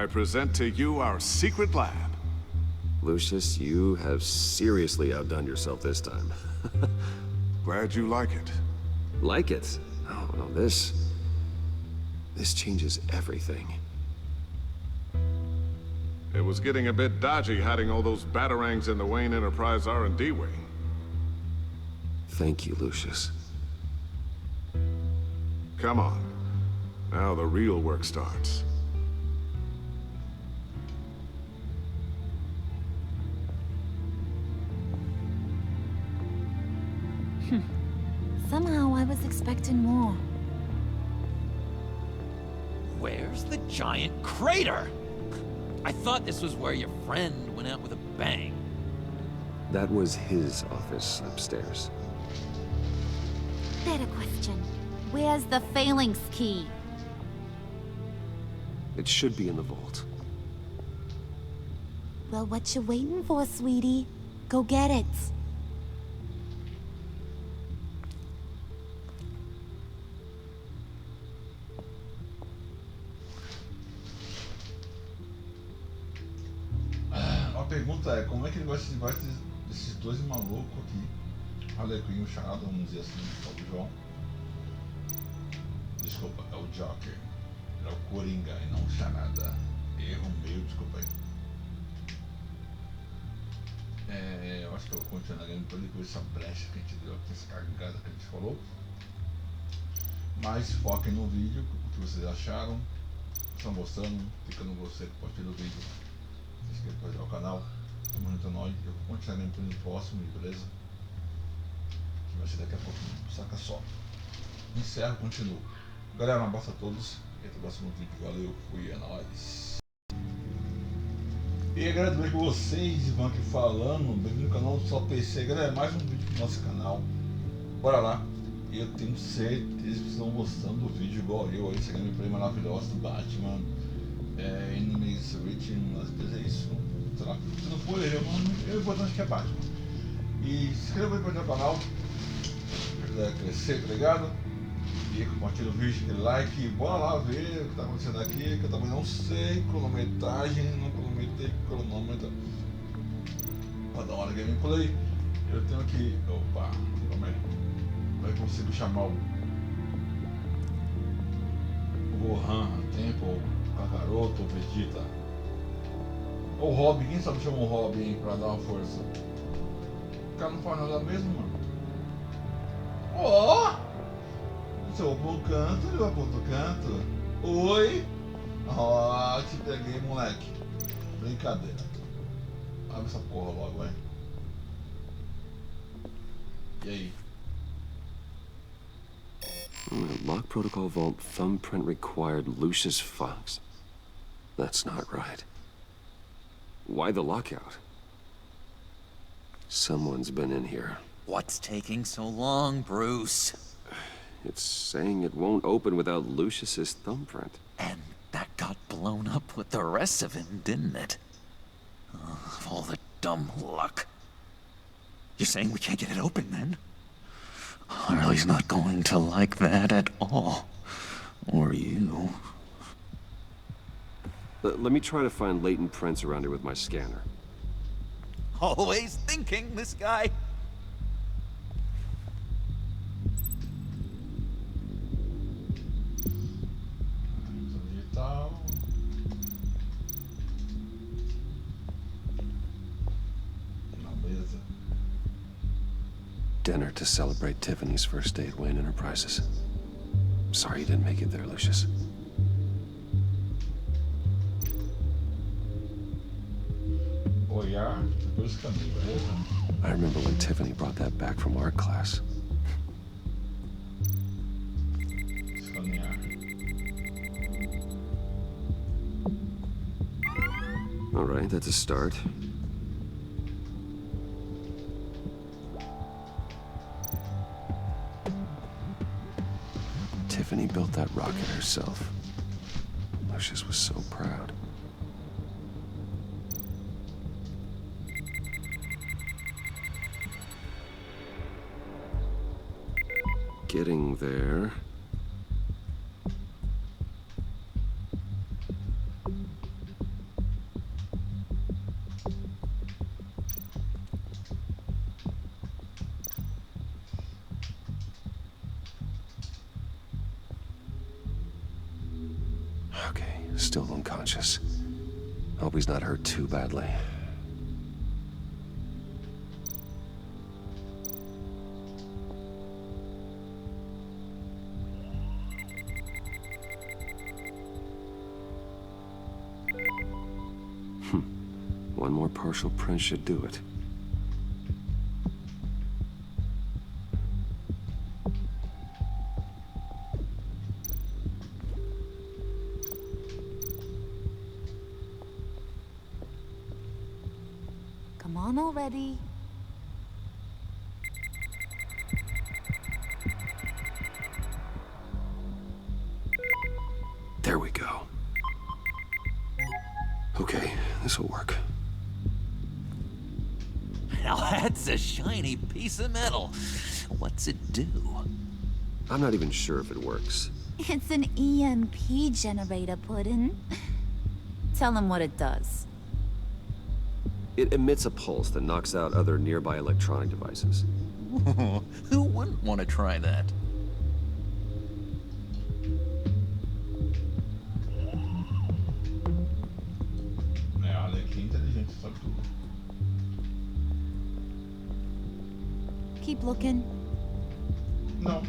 I present to you our secret lab. Lucius, you have seriously outdone yourself this time. Glad you like it. Like it? Oh, no, this changes everything. It was getting a bit dodgy hiding all those batarangs in the Wayne Enterprise R&D wing. Thank you, Lucius. Come on. Now the real work starts. Somehow I was expecting more. Where's the giant crater? I thought this was where your friend went out with a bang. That was his office upstairs. Better question. Where's the phalanx key? It should be in the vault. Well, what you waiting for, sweetie? Go get it. A pergunta é, como é que ele vai se livrar desses dois malucos aqui? Harlequin e o Charada, vamos dizer assim, é o João. Desculpa, é o Joker. É o Coringa e não o Charada. Erro meu, desculpa aí. Eu acho que eu vou continuar a gameplay depois dessa brecha que a gente deu aqui, essa cagada que a gente falou. Mas foquem no vídeo, o que vocês acharam. Estão gostando? Clica no gostei, compartilha o vídeo. Se inscreva para ajudar o canal. Tamo junto a nós. Eu vou continuar a gameplay no próximo, beleza? Que vai ser daqui a pouquinho, saca só. Encerro, continuo. Galera, um abraço a todos e até o próximo vídeo. Valeu, fui, é nóis. E aí galera, tudo bem com vocês? Ivan aqui falando, bem-vindo no canal do Só PC. Galera, mais um vídeo pro nosso canal. Bora lá. E eu tenho certeza que vocês estão gostando do vídeo igual eu aí, essa gameplay maravilhosa do Batman. Enemies Reaching, às vezes é isso. Sei lá, se não for eu importante que é Batman. E se inscreva aí para o canal, se quiser crescer, tá ligado? E compartilha o vídeo, aquele like, bora lá ver o que tá acontecendo aqui, que eu também não sei cronometragem, não cronometrei cronômetro. Pra dar uma hora gameplay, eu tenho aqui. Opa, como é? Como é que eu consigo chamar o Gohan, Temple, Kakaroto, Vegeta? Ou Robin, quem sabe chama o Robin aí pra dar uma força? O cara não faz nada mesmo, mano. Ó! Se eu vou pro canto, ele vai pro outro canto. Oi! Ó, te peguei, moleque. Brincadeira. Abre essa porra logo, vai. E aí? Lock protocol vault thumbprint required Lucius Fox. That's not right. Why the lockout? Someone's been in here. What's taking so long, Bruce? It's saying it won't open without Lucius's thumbprint. And that got blown up with the rest of him, didn't it? Of all the dumb luck. You're saying we can't get it open, then? Harley's not going to like that at all. Or you. Let me try to find latent prints around here with my scanner. Always thinking, this guy. Dinner to celebrate Tiffany's first day at Wayne Enterprises. Sorry you didn't make it there, Lucius. I remember when Tiffany brought that back from art class. All right, that's a start. Tiffany built that rocket herself. Lucius was so proud. Getting there. Okay, still unconscious. Hope he's not hurt too badly. One more partial print should do it. Come on already. There we go. Okay, this'll work. Now that's a shiny piece of metal. What's it do? I'm not even sure if it works. It's an EMP generator, Puddin'. Tell him what it does. It emits a pulse that knocks out other nearby electronic devices. Who wouldn't want to try that? É, a Arlequim é inteligente, sabe tudo. Keep looking. Não.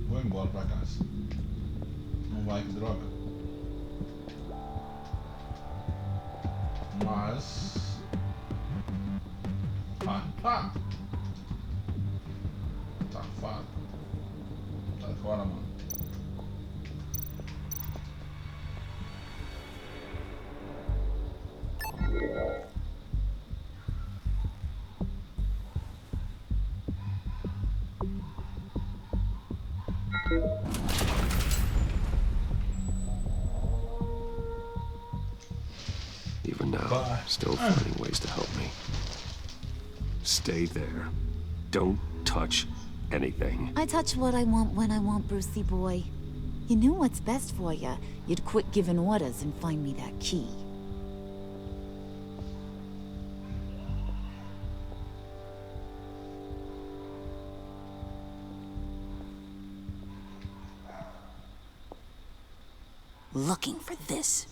Vou embora pra casa. Não vai, que droga. Mas... Safado. Safado. Sai fora, mano. Even now, still finding ways to help me. Stay there. Don't touch anything. I touch what I want when I want, Brucey boy. You knew what's best for you. You'd quit giving orders and find me that key. Looking for this.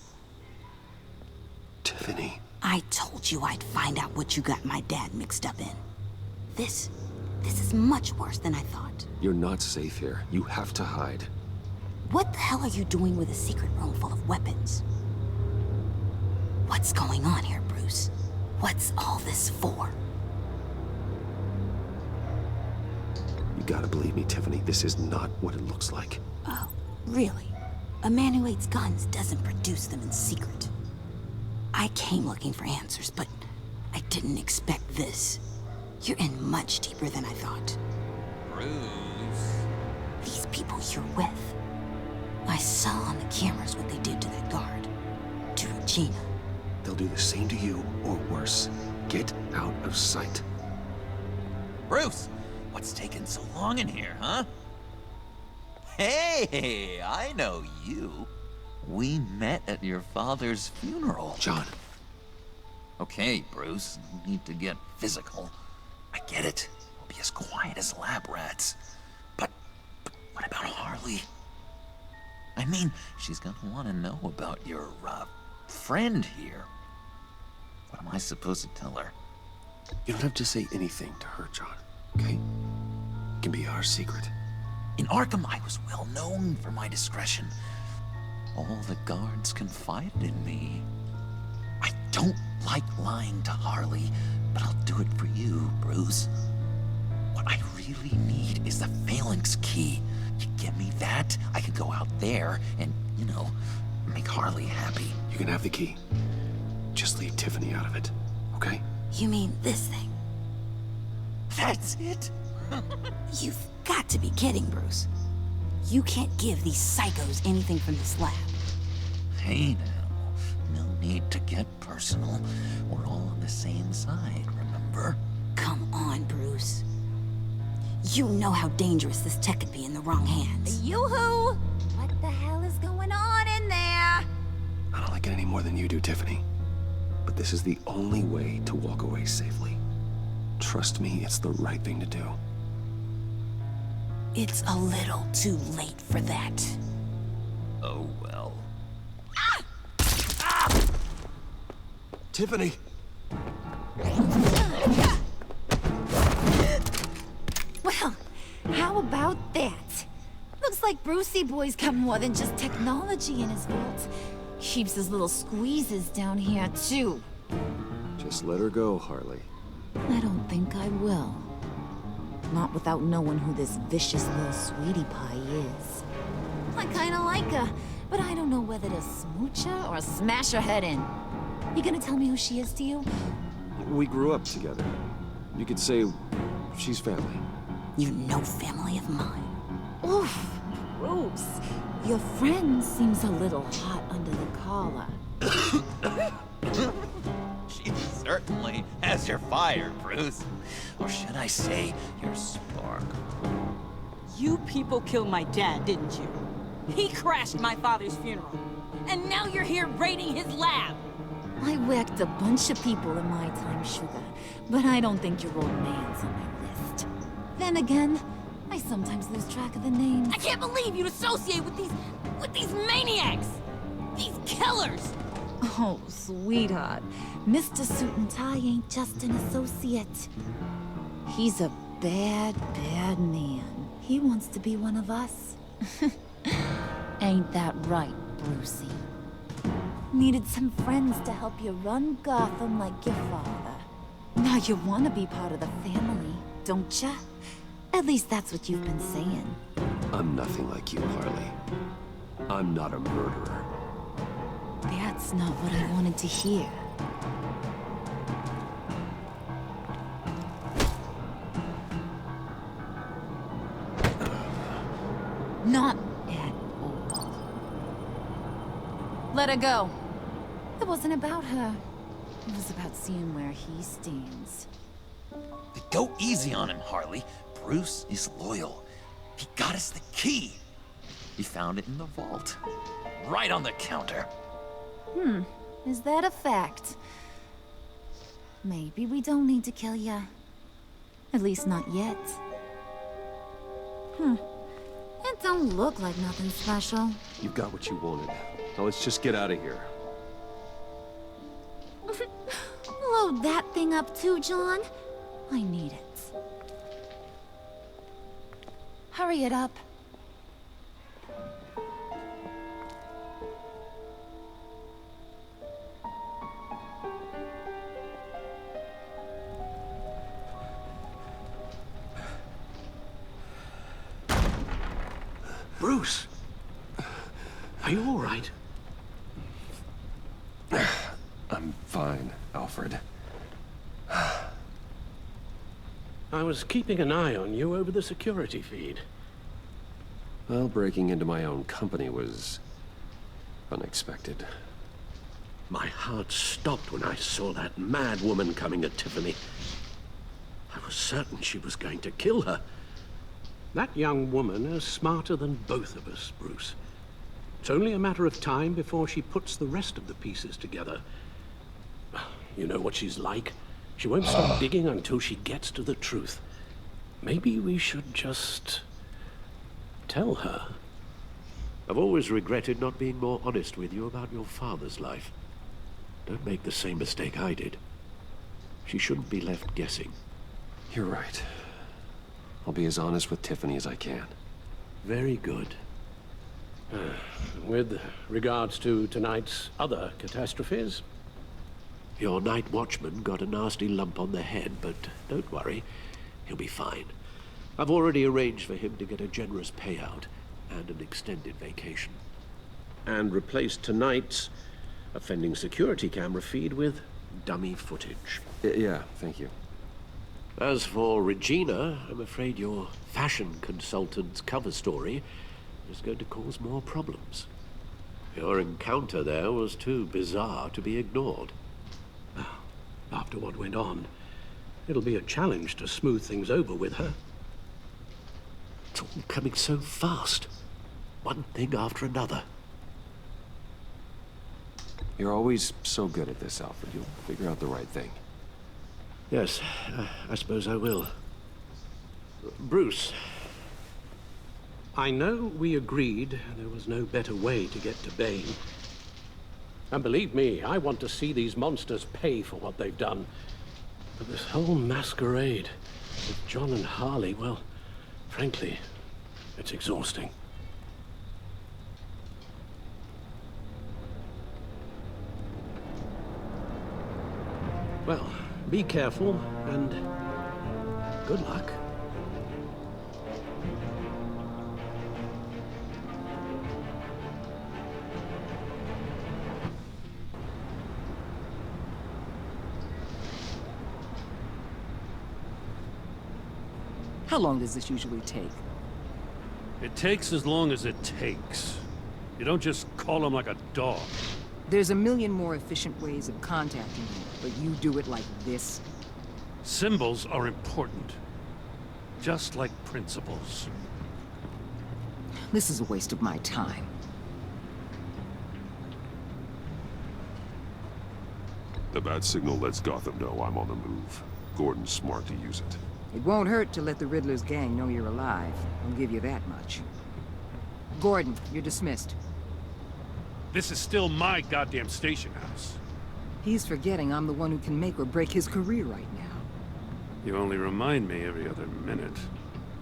Tiffany. I told you I'd find out what you got my dad mixed up in. This is much worse than I thought. You're not safe here. You have to hide. What the hell are you doing with a secret room full of weapons? What's going on here, Bruce? What's all this for? You gotta believe me, Tiffany. This is not what it looks like. Oh, really? A man who hates guns doesn't produce them in secret. I came looking for answers, but I didn't expect this. You're in much deeper than I thought. Bruce. These people you're with. I saw on the cameras what they did to that guard. To Regina. They'll do the same to you, or worse. Get out of sight. Bruce, what's taking so long in here, huh? Hey, I know you. We met at your father's funeral. John. Okay, Bruce, no need to get physical. I get it. We'll be as quiet as lab rats. But what about Harley? I mean, she's gonna want to know about your, friend here. What am I supposed to tell her? You don't have to say anything to her, John, okay? It can be our secret. In Arkham, I was well known for my discretion. All the guards confided in me. I don't like lying to Harley, but I'll do it for you, Bruce. What I really need is the Phalanx key. You give me that, I can go out there and, you know, make Harley happy. You can have the key. Just leave Tiffany out of it, okay? You mean this thing? That's it? You've got to be kidding, Bruce. You can't give these psychos anything from this lab. Hey now, no need to get personal. We're all on the same side, remember? Come on, Bruce. You know how dangerous this tech could be in the wrong hands. Yoo-hoo! What the hell is going on in there? I don't like it any more than you do, Tiffany. But this is the only way to walk away safely. Trust me, it's the right thing to do. It's a little too late for that. Oh well. Tiffany! Well, how about that? Looks like Brucey Boy's got more than just technology in his vault. Keeps his little squeezes down here, too. Just let her go, Harley. I don't think I will. Not without knowing who this vicious little sweetie pie is. I kinda like her, but I don't know whether to smooch her or smash her head in. You gonna tell me who she is to you? We grew up together. You could say she's family. You're no family of mine. Oof, gross. Your friend seems a little hot under the collar. She certainly has your fire, Bruce. Or should I say, your spark. You people killed my dad, didn't you? He crashed my father's funeral. And now you're here raiding his lab. I whacked a bunch of people in my time, Sugar, but I don't think your old man's on my list. Then again, I sometimes lose track of the names. I can't believe you'd associate with these maniacs! These killers! Oh, sweetheart. Mr. Suit and Tie ain't just an associate. He's a bad, bad man. He wants to be one of us. Ain't that right, Brucey? Needed some friends to help you run Gotham like your father. Now you want to be part of the family, don't ya? At least that's what you've been saying. I'm nothing like you, Harley. I'm not a murderer. That's not what I wanted to hear. Not at all. Let her go. It wasn't about her. It was about seeing where he stands. Go easy on him, Harley. Bruce is loyal. He got us the key. He found it in the vault. Right on the counter. Is that a fact? Maybe we don't need to kill ya. At least not yet. It don't look like nothing special. You've got what you wanted. Now let's just get out of here. Load that thing up too, John. I need it. Hurry it up. Bruce! Are you all right? I'm fine, Alfred. I was keeping an eye on you over the security feed. Well, breaking into my own company was unexpected. My heart stopped when I saw that mad woman coming at Tiffany. I was certain she was going to kill her. That young woman is smarter than both of us, Bruce. It's only a matter of time before she puts the rest of the pieces together. You know what she's like. She won't stop digging until she gets to the truth. Maybe we should just tell her. I've always regretted not being more honest with you about your father's life. Don't make the same mistake I did. She shouldn't be left guessing. You're right. I'll be as honest with Tiffany as I can. Very good. With regards to tonight's other catastrophes? Your night watchman got a nasty lump on the head, but don't worry. He'll be fine. I've already arranged for him to get a generous payout and an extended vacation. And replaced tonight's offending security camera feed with dummy footage. Yeah, thank you. As for Regina, I'm afraid your fashion consultant's cover story is going to cause more problems. Your encounter there was too bizarre to be ignored. After what went on, it'll be a challenge to smooth things over with her. It's all coming so fast. One thing after another. You're always so good at this, Alfred. You'll figure out the right thing. Yes, I suppose I will. Bruce, I know we agreed there was no better way to get to Bane. And believe me, I want to see these monsters pay for what they've done. But this whole masquerade with John and Harley, well, frankly, it's exhausting. Well, be careful, and good luck. How long does this usually take? It takes as long as it takes. You don't just call him like a dog. There's a million more efficient ways of contacting you, but you do it like this? Symbols are important. Just like principles. This is a waste of my time. The bad signal lets Gotham know I'm on the move. Gordon's smart to use it. It won't hurt to let the Riddler's gang know you're alive. I'll give you that much. Gordon, you're dismissed. This is still my goddamn station house. He's forgetting I'm the one who can make or break his career right now. You only remind me every other minute.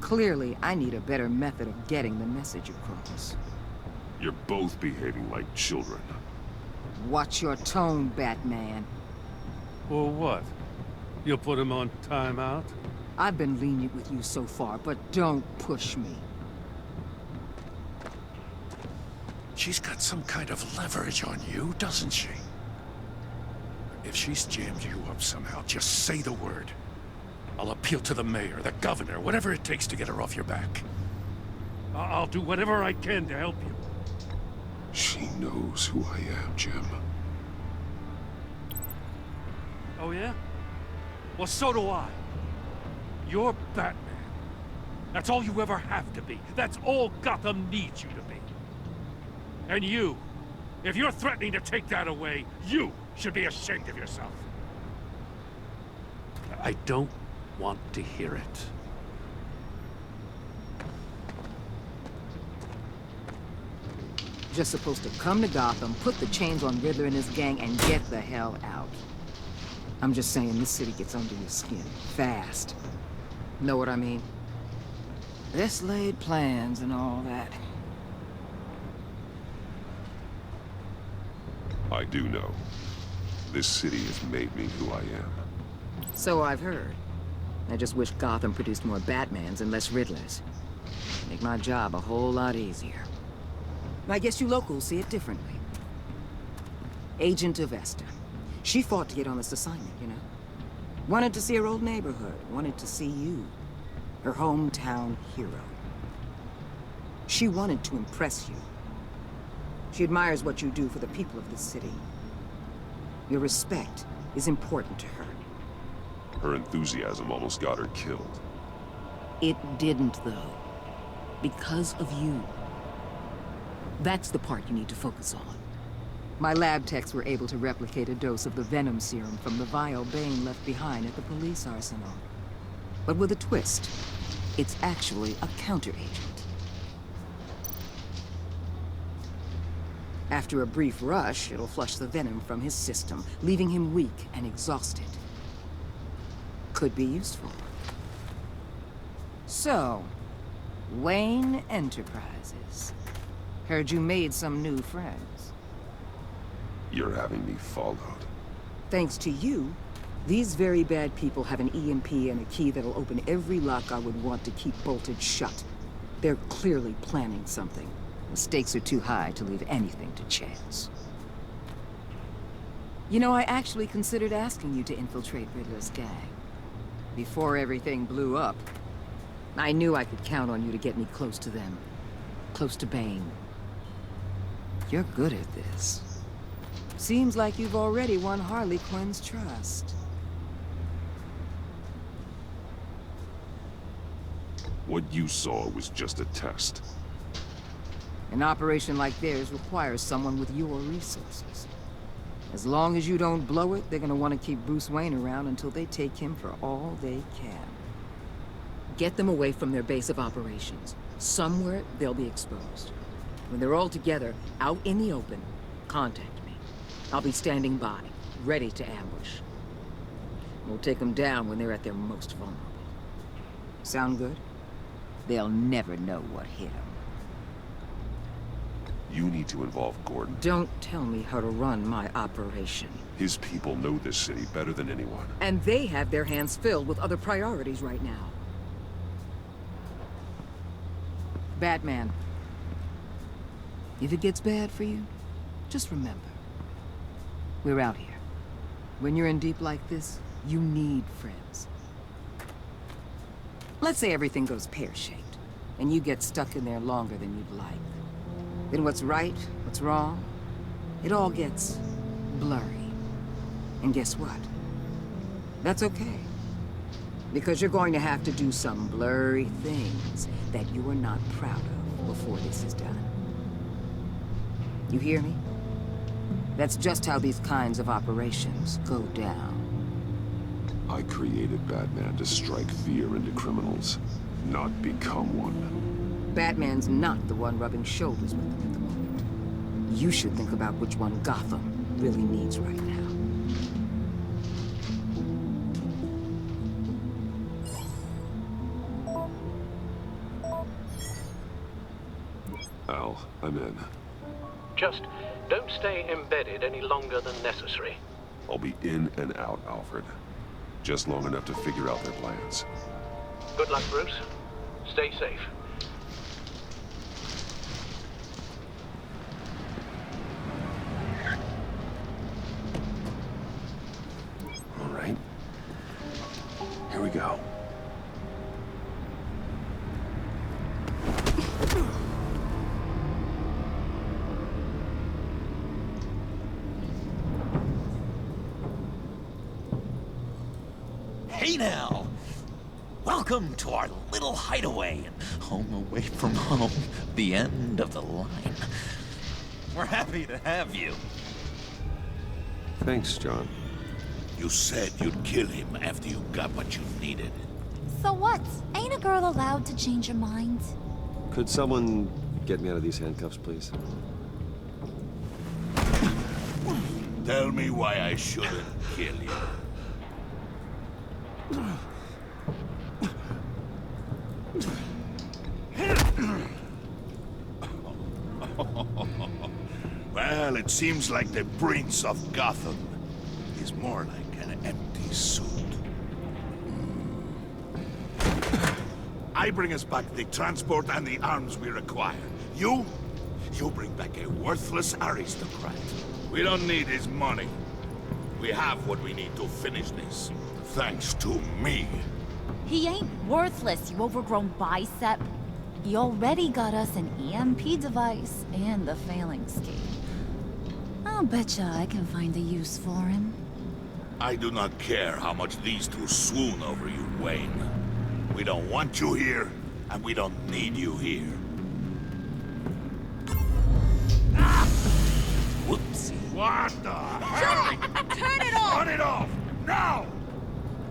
Clearly, I need a better method of getting the message across. You're both behaving like children. Watch your tone, Batman. Or what? You'll put him on timeout? I've been lenient with you so far, but don't push me. She's got some kind of leverage on you, doesn't she? If she's jammed you up somehow, just say the word. I'll appeal to the mayor, the governor, whatever it takes to get her off your back. I'll do whatever I can to help you. She knows who I am, Jim. Oh yeah? Well, so do I. You're Batman. That's all you ever have to be. That's all Gotham needs you to be. And you, if you're threatening to take that away, you should be ashamed of yourself. I don't want to hear it. Just supposed to come to Gotham, put the chains on Riddler and his gang, and get the hell out. I'm just saying this city gets under your skin. Fast. Know what I mean? Best laid plans and all that. I do know. This city has made me who I am. So I've heard. I just wish Gotham produced more Batmans and less Riddlers. Make my job a whole lot easier. I guess you locals see it differently. Agent of Esther. She fought to get on this assignment, you know? Wanted to see her old neighborhood. Wanted to see you. Her hometown hero. She wanted to impress you. She admires what you do for the people of this city. Your respect is important to her. Her enthusiasm almost got her killed. It didn't, though. Because of you. That's the part you need to focus on. My lab techs were able to replicate a dose of the venom serum from the vial Bane left behind at the police arsenal. But with a twist. It's actually a counter-agent. After a brief rush, it'll flush the venom from his system, leaving him weak and exhausted. Could be useful. So, Wayne Enterprises. Heard you made some new friends. You're having me followed. Thanks to you, these very bad people have an EMP and a key that'll open every lock I would want to keep bolted shut. They're clearly planning something. The stakes are too high to leave anything to chance. You know, I actually considered asking you to infiltrate Riddler's gang. Before everything blew up, I knew I could count on you to get me close to them. Close to Bane. You're good at this. Seems like you've already won Harley Quinn's trust. What you saw was just a test. An operation like theirs requires someone with your resources. As long as you don't blow it, they're gonna want to keep Bruce Wayne around until they take him for all they can. Get them away from their base of operations. Somewhere they'll be exposed. When they're all together, out in the open, contact me. I'll be standing by, ready to ambush. We'll take them down when they're at their most vulnerable. Sound good? They'll never know what hit them. You need to involve Gordon. Don't tell me how to run my operation. His people know this city better than anyone. And they have their hands filled with other priorities right now. Batman. If it gets bad for you, just remember. We're out here. When you're in deep like this, you need friends. Let's say everything goes pear-shaped, and you get stuck in there longer than you'd like. Then what's right, what's wrong, it all gets blurry. And guess what? That's okay. Because you're going to have to do some blurry things that you are not proud of before this is done. You hear me? That's just how these kinds of operations go down. I created Batman to strike fear into criminals, not become one. Batman's not the one rubbing shoulders with them at the moment. You should think about which one Gotham really needs right now. Al, I'm in. Just don't stay embedded any longer than necessary. I'll be in and out, Alfred. Just long enough to figure out their plans. Good luck, Bruce. Stay safe. All right. Here we go. Hey now! Welcome to our little hideaway and home away from home, the end of the line. We're happy to have you. Thanks, John. You said you'd kill him after you got what you needed. So what? Ain't a girl allowed to change her mind? Could someone get me out of these handcuffs, please? Tell me why I shouldn't kill you. Well, it seems like the Prince of Gotham is more like an empty suit. I bring us back the transport and the arms we require. You bring back a worthless aristocrat. We don't need his money. We have what we need to finish this. Thanks to me. He ain't worthless, you overgrown bicep. He already got us an EMP device and the failing scheme. I'll betcha I can find a use for him. I do not care how much these two swoon over you, Wayne. We don't want you here, and we don't need you here. Ah! Whoopsie. What the hell? Turn it off! Turn it off! Now!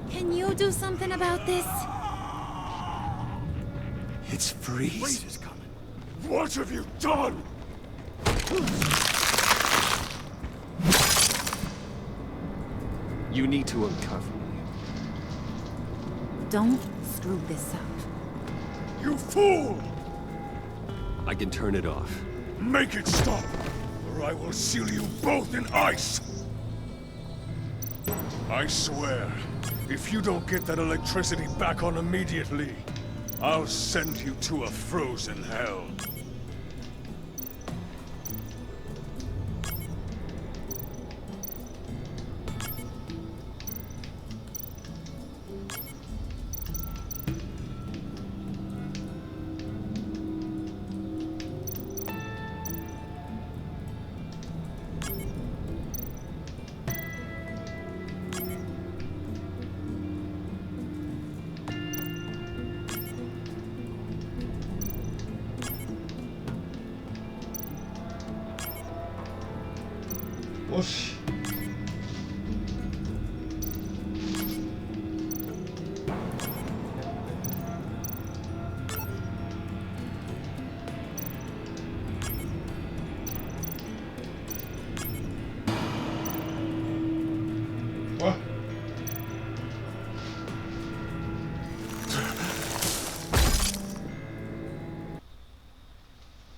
Can you do something about this? It's Freeze. Freeze is coming. What have you done? You need to uncuff me. Don't screw this up. You fool! I can turn it off. Make it stop, or I will seal you both in ice! I swear, if you don't get that electricity back on immediately, I'll send you to a frozen hell. Oxi.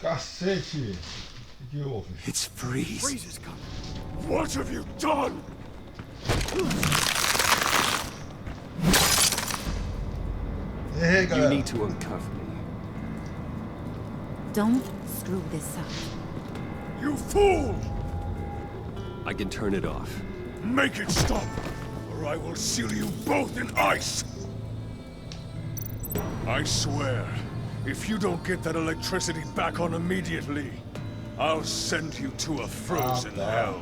Cacete! Que houve? It's Freeze. Freeze is coming. What have you done? Hey, You galera. need to uncuff me. Don't screw this up. You fool! I can turn it off. Make it stop, or I will seal you both in ice! I swear, if you don't get that electricity back on immediately, I'll send you to a frozen hell.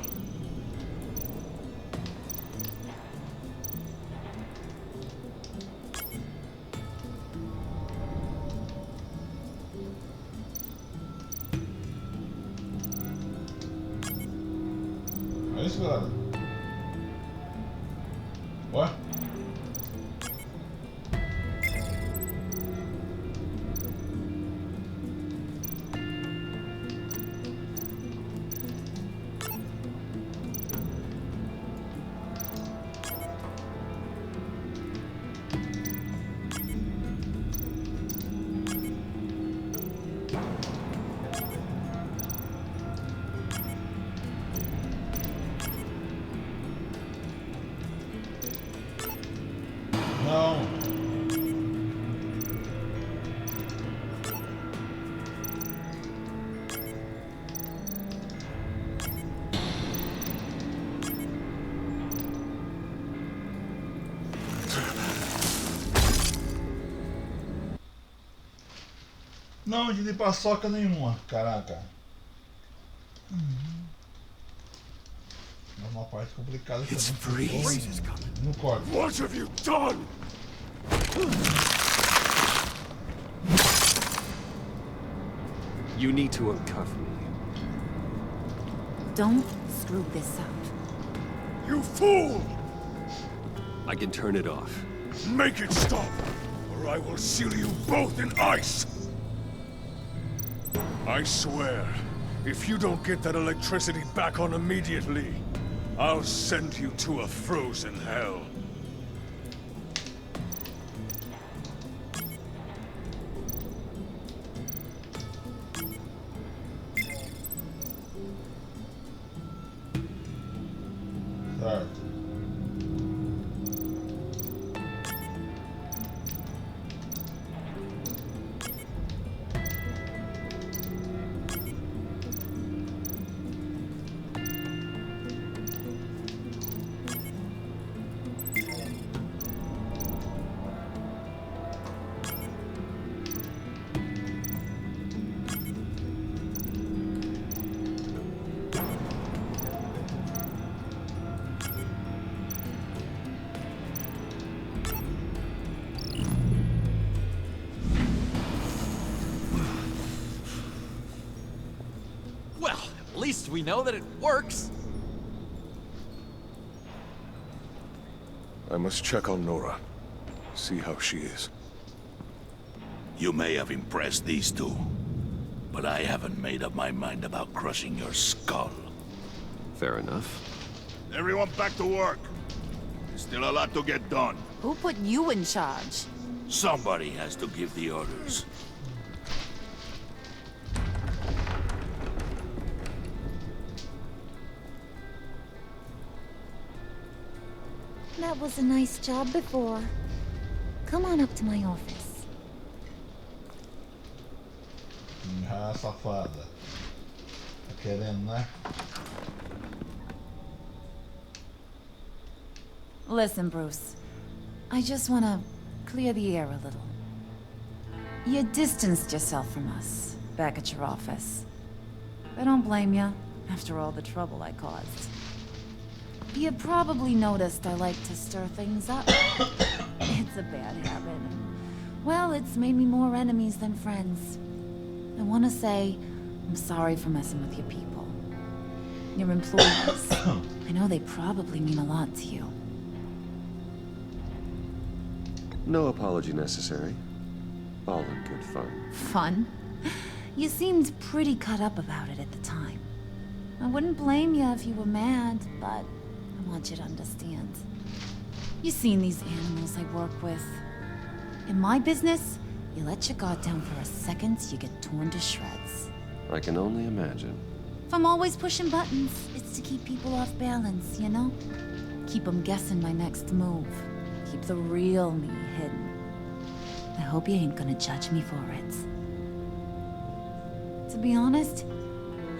É isso, galera. Ué? Não. Não, de paçoca nenhuma, caraca. É uma parte complicada que It's eu Freeze. não corto. What have you done? You need to uncuff me. Don't screw this up. You fool! I can turn it off. Make it stop, or I will seal you both in ice! I swear, if you don't get that electricity back on immediately, I'll send you to a frozen hell. Certo. Well, at least we know that it works. I must check on Nora. See how she is. You may have impressed these two, but I haven't made up my mind about crushing your skull. Fair enough. Everyone back to work. There's still a lot to get done. Who put you in charge? Somebody has to give the orders. That was a nice job before. Come on up to my office. Ah, safada. Tá querendo, né? Listen, Bruce. I just want to clear the air a little. You distanced yourself from us back at your office. I don't blame you, after all the trouble I caused. You probably noticed I like to stir things up. It's a bad habit. And, well, it's made me more enemies than friends. I want to say I'm sorry for messing with your people. Your employees. I know they probably mean a lot to you. No apology necessary. All in good fun. Fun? You seemed pretty cut up about it at the time. I wouldn't blame you if you were mad, but I want you to understand. You've seen these animals I work with. In my business, you let your guard down for a second, you get torn to shreds. I can only imagine. If I'm always pushing buttons, it's to keep people off balance, you know? Keep them guessing my next move. Keep the real me hidden. I hope you ain't gonna judge me for it. To be honest,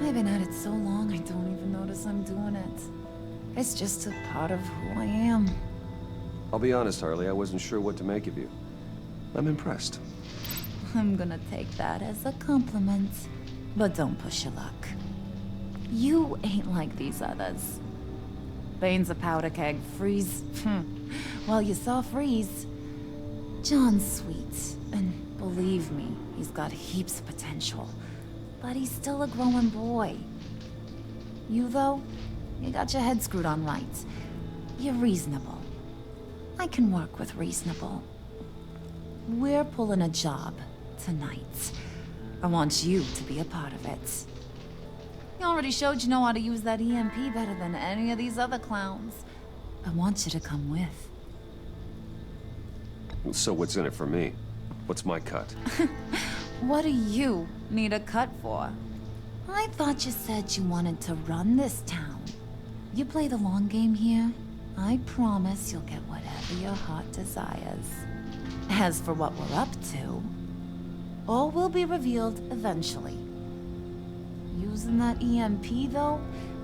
I've been at it so long I don't even notice I'm doing it. It's just a part of who I am. I'll be honest, Harley, I wasn't sure what to make of you. I'm impressed. I'm gonna take that as a compliment. But don't push your luck. You ain't like these others. Bane's a powder keg. Freeze. Well, you saw Freeze. John's sweet. And believe me, he's got heaps of potential. But he's still a growing boy. You, though, you got your head screwed on right. You're reasonable. I can work with reasonable. We're pulling a job tonight. I want you to be a part of it. You already showed you know how to use that EMP better than any of these other clowns. I want you to come with. So what's in it for me? What's my cut? What do you need a cut for? I thought you said you wanted to run this town. You play the long game here, I promise you'll get whatever your heart desires. As for what we're up to, all will be revealed eventually. Using that EMP, though,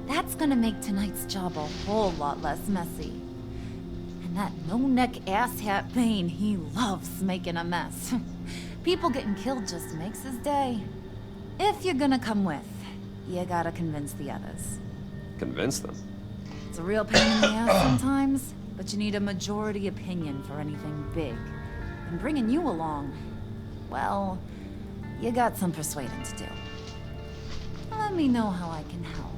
that's gonna make tonight's job a whole lot less messy. And that no-neck asshat Bane, he loves making a mess. People getting killed just makes his day. If you're gonna come with, you gotta convince the others. Convince them? It's a real pain in the ass sometimes, but you need a majority opinion for anything big. And bringing you along, well, you got some persuading to do. Let me know how I can help.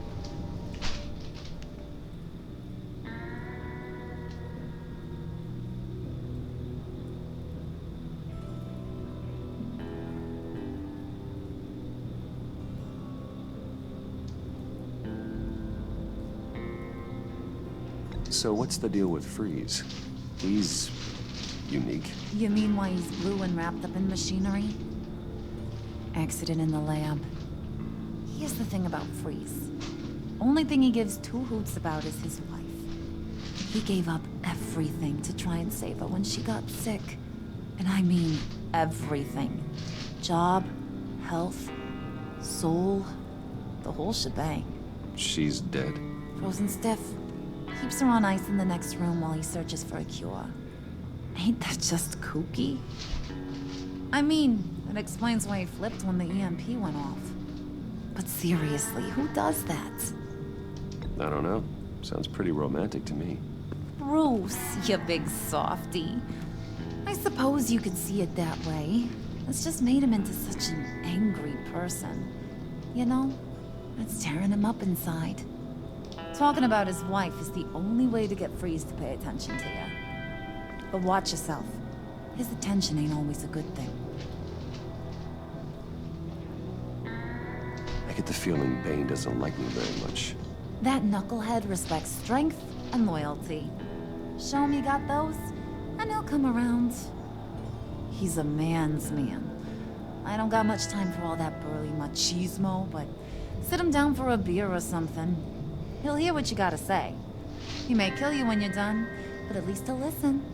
So what's the deal with Freeze? He's unique. You mean why he's blue and wrapped up in machinery? Accident in the lab. Here's the thing about Freeze. Only thing he gives two hoots about is his wife. He gave up everything to try and save her when she got sick. And I mean everything. Job, health, soul, the whole shebang. She's dead. Frozen stiff. Keeps her on ice in the next room while he searches for a cure. Ain't that just kooky? I mean, it explains why he flipped when the EMP went off. But seriously, who does that? I don't know. Sounds pretty romantic to me. Bruce, you big softy. I suppose you could see it that way. It's just made him into such an angry person. You know, it's tearing him up inside. Talking about his wife is the only way to get Freeze to pay attention to you. But watch yourself. His attention ain't always a good thing. I get the feeling Bane doesn't like me very much. That knucklehead respects strength and loyalty. Show him you got those, and he'll come around. He's a man's man. I don't got much time for all that burly machismo, but sit him down for a beer or something. He'll hear what you gotta say. He may kill you when you're done, but at least he'll listen.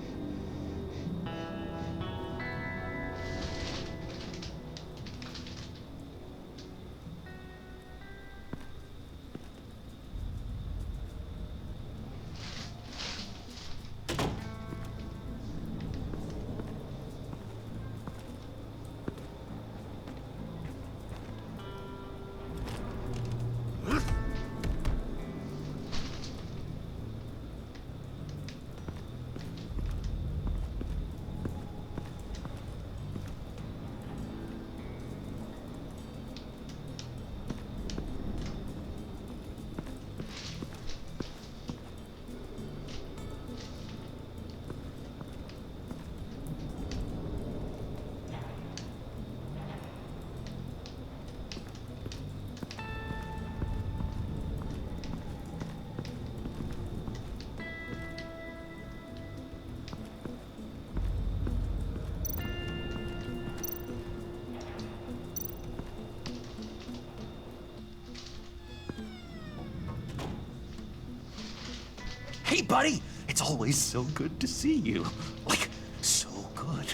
Hey, buddy! It's always so good to see you. Like, so good.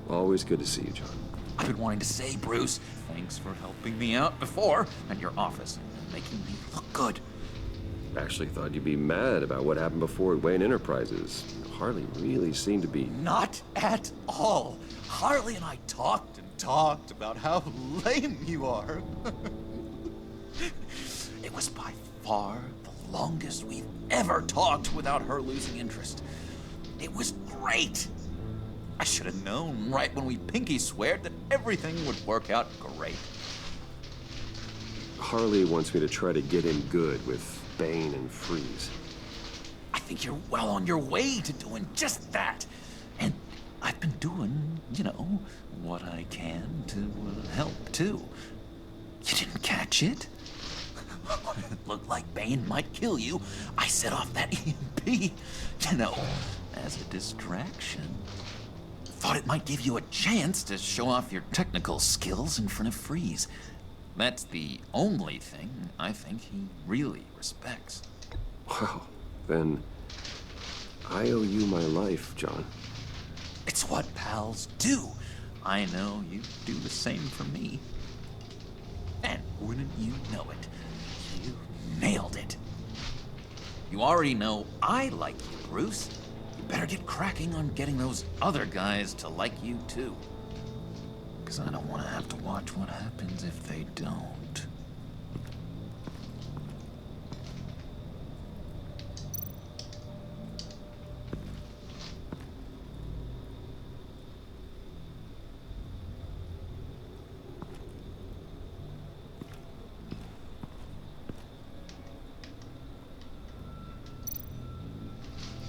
Always good to see you, John. I've been wanting to say, Bruce, thanks for helping me out before at your office and making me look good. Actually thought you'd be mad about what happened before at Wayne Enterprises. Harley really seemed to be... Not at all. Harley and I talked and talked about how lame you are. It was by far the longest we've ever talked without her losing interest. It was great. I should have known right when we pinky sweared that everything would work out great. Harley wants me to try to get in good with Bane and Freeze. I think you're well on your way to doing just that. And I've been doing, you know, what I can to help, too. You didn't catch it? It looked like Bane might kill you. I set off that EMP, you know, as a distraction. Thought it might give you a chance to show off your technical skills in front of Freeze. That's the only thing I think he really respects. Wow, then I owe you my life, John. It's what pals do. I know you do the same for me. And wouldn't you know it, you nailed it. You already know I like you, Bruce. You better get cracking on getting those other guys to like you too. Because I don't want to have to watch what happens if they don't.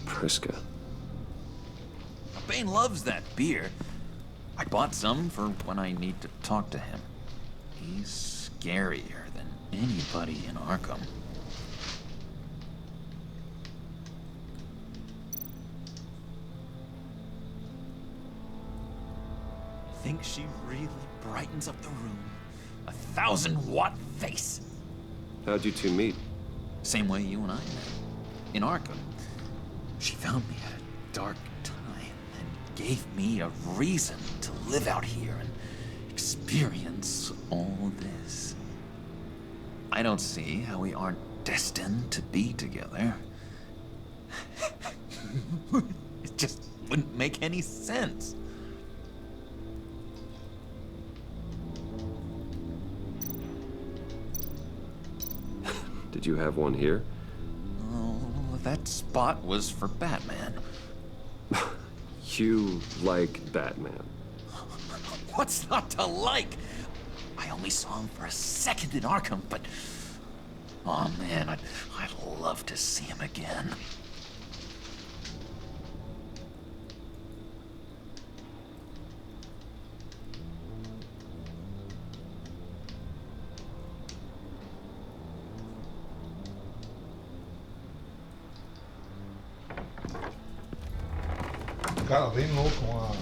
Priska. Bane loves that beer. I bought some for when I need to talk to him. He's scarier than anybody in Arkham. Think she really brightens up the room. 1,000-watt face. How'd you two meet? Same way you and I met. In Arkham. She found me at a dark time and gave me a reason to live out here and experience all this. I don't see how we aren't destined to be together. It just wouldn't make any sense. Did you have one here? Oh, that spot was for Batman. You like Batman? What's not to like? I only saw him for a second in Arkham, but... oh man, I'd love to see him again. Cara, bem louco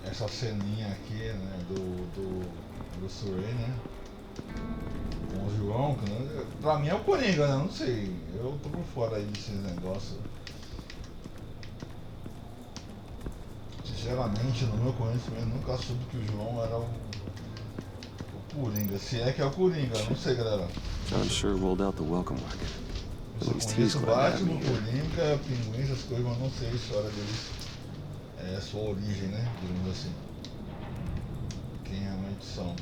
essa ceninha aqui, né, do Bruce Wayne, né, com o João, que, né, pra mim é o Coringa, né, não sei, eu tô por fora aí desses negócios. Sinceramente, no meu conhecimento, nunca soube que o João era o Coringa, se é que é o Coringa, não sei, galera. John sure rolled out the welcome wagon. Eu só conheço Batman, Coringa, Pinguim, essas coisas, mas não sei a história deles, sua origem, né, digamos assim. Quem realmente são.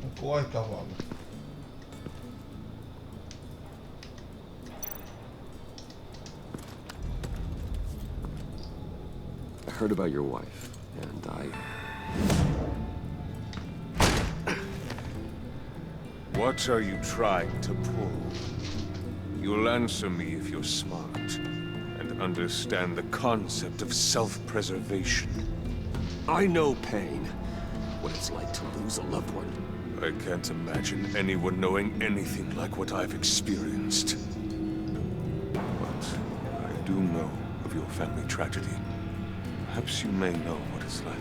Não corre, cavalo. I heard about your wife, and I... What are you trying to pull? You'll answer me if you're smart and understand the concept of self-preservation. I know pain. What it's like to lose a loved one. I can't imagine anyone knowing anything like what I've experienced. But I do know of your family tragedy. Perhaps you may know what it's like.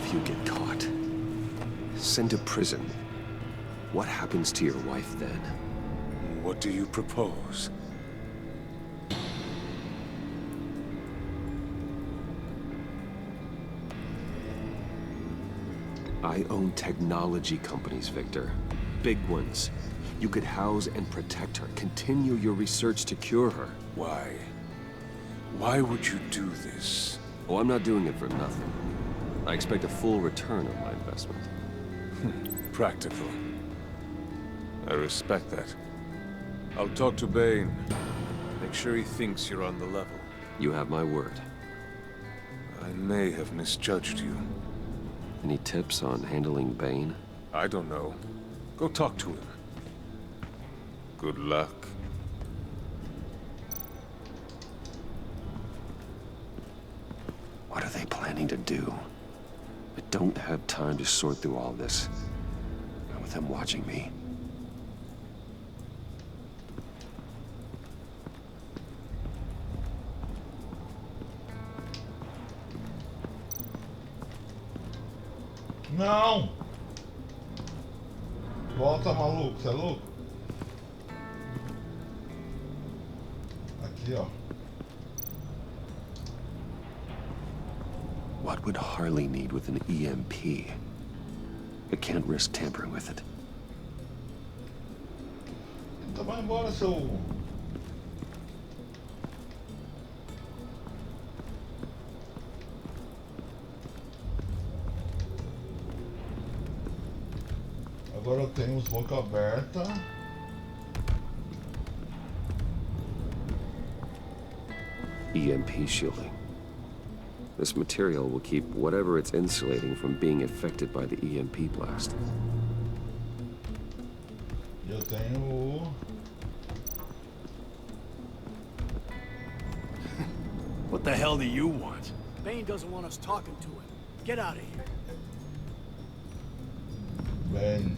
if you get caught? Sent to prison. What happens to your wife then? What do you propose? I own technology companies, Victor. Big ones. You could house and protect her. Continue your research to cure her. Why? Why would you do this? Oh, I'm not doing it for nothing. I expect a full return on my investment. Practical. I respect that. I'll talk to Bane. Make sure he thinks you're on the level. You have my word. I may have misjudged you. Any tips on handling Bane? I don't know. Go talk to him. Good luck. What are they planning to do? I don't have time to sort through all this. Not with them watching me. Não! Volta, maluco, você é louco? Aqui, ó. What would Harley need with an EMP? I can't risk tampering with it. Então vai embora, seu... Agora temos boca aberta. EMP shielding. This material will keep whatever it's insulating from being affected by the EMP blast. Eu tenho... What the hell do you want? Bane doesn't want us talking to him. Get out of here. Bem...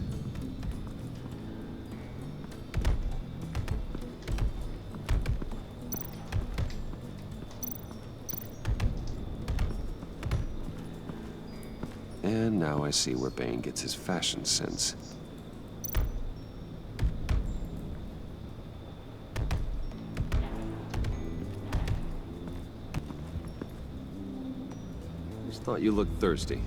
And now I see where Bane gets his fashion sense. Just thought you looked thirsty.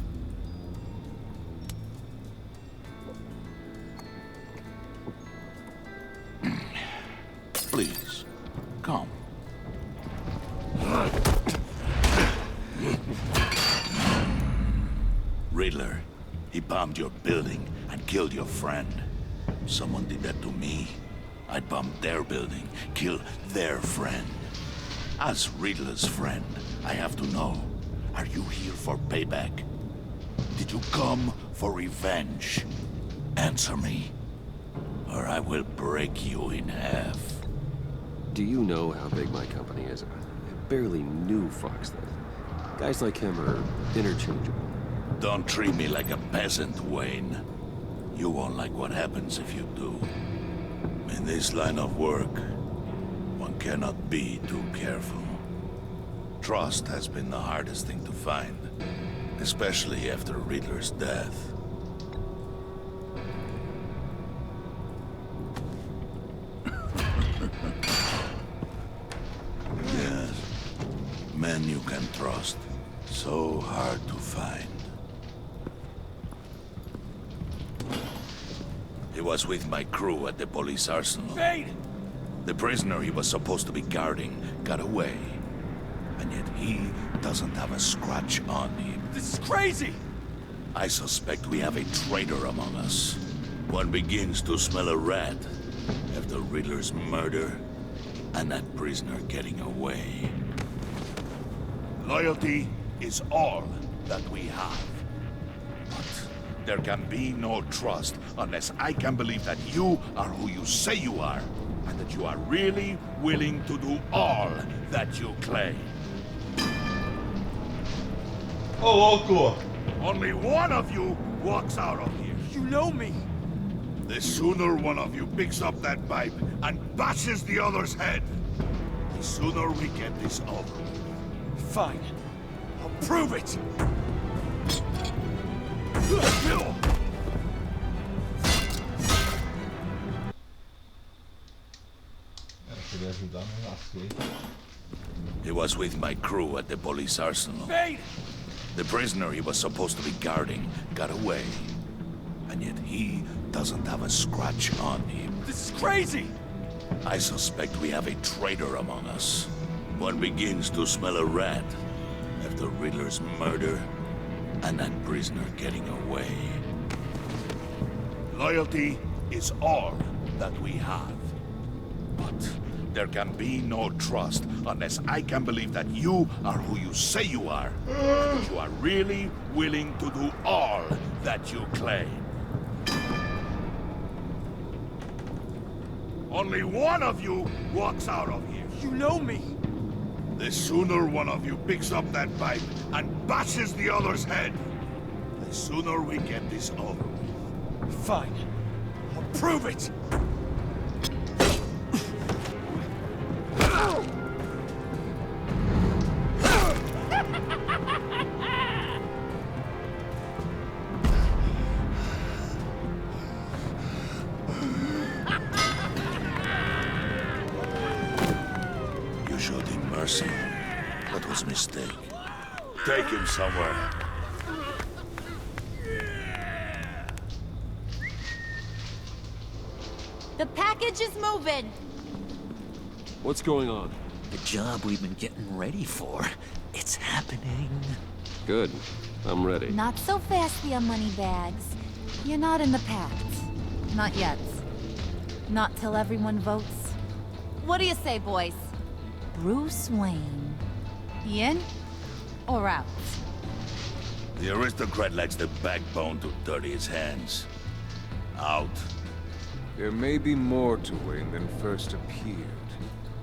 Please, come. Riddler, he bombed your building and killed your friend. Someone did that to me. I'd bomb their building, kill their friend. As Riddler's friend, I have to know, are you here for payback? Did you come for revenge? Answer me, or I will break you in half. Do you know how big my company is? I barely knew Fox then. Guys like him are interchangeable. Don't treat me like a peasant, Wayne. You won't like what happens if you do. In this line of work, one cannot be too careful. Trust has been the hardest thing to find, especially after Riddler's death. Yes, men you can trust. So hard to find. He was with my crew at the police arsenal. Bane! The prisoner he was supposed to be guarding got away. And yet he doesn't have a scratch on him. This is crazy! I suspect we have a traitor among us. One begins to smell a rat after Riddler's murder and that prisoner getting away. Loyalty is all that we have. But there can be no trust unless I can believe that you are who you say you are, and that you are really willing to do all that you claim. Ô, louco! Only one of you walks out of here. You know me! The sooner one of you picks up that pipe and bashes the other's head, the sooner we get this over. Fine. I'll prove it! Queria ajudar, mas lasquei. He was with my crew at the police arsenal. The prisoner he was supposed to be guarding got away. And yet he doesn't have a scratch on him. This is crazy! I suspect we have a traitor among us. One begins to smell a rat after Riddler's murder and that prisoner getting away. Loyalty is all that we have. But there can be no trust unless I can believe that you are who you say you are. That you are really willing to do all that you claim. Only one of you walks out of here. You know me. The sooner one of you picks up that pipe and bashes the other's head, the sooner we get this over with. Fine. I'll prove it. You showed him mercy. That was a mistake. Take him somewhere. The package is moving. What's going on? The job we've been getting ready for. It's happening. Good. I'm ready. Not so fast, the money bags. You're not in the pact. Not yet. Not till everyone votes. What do you say, boys? Bruce Wayne. In or out? The aristocrat lacks the backbone to dirty his hands. Out. There may be more to Wayne than first appeared.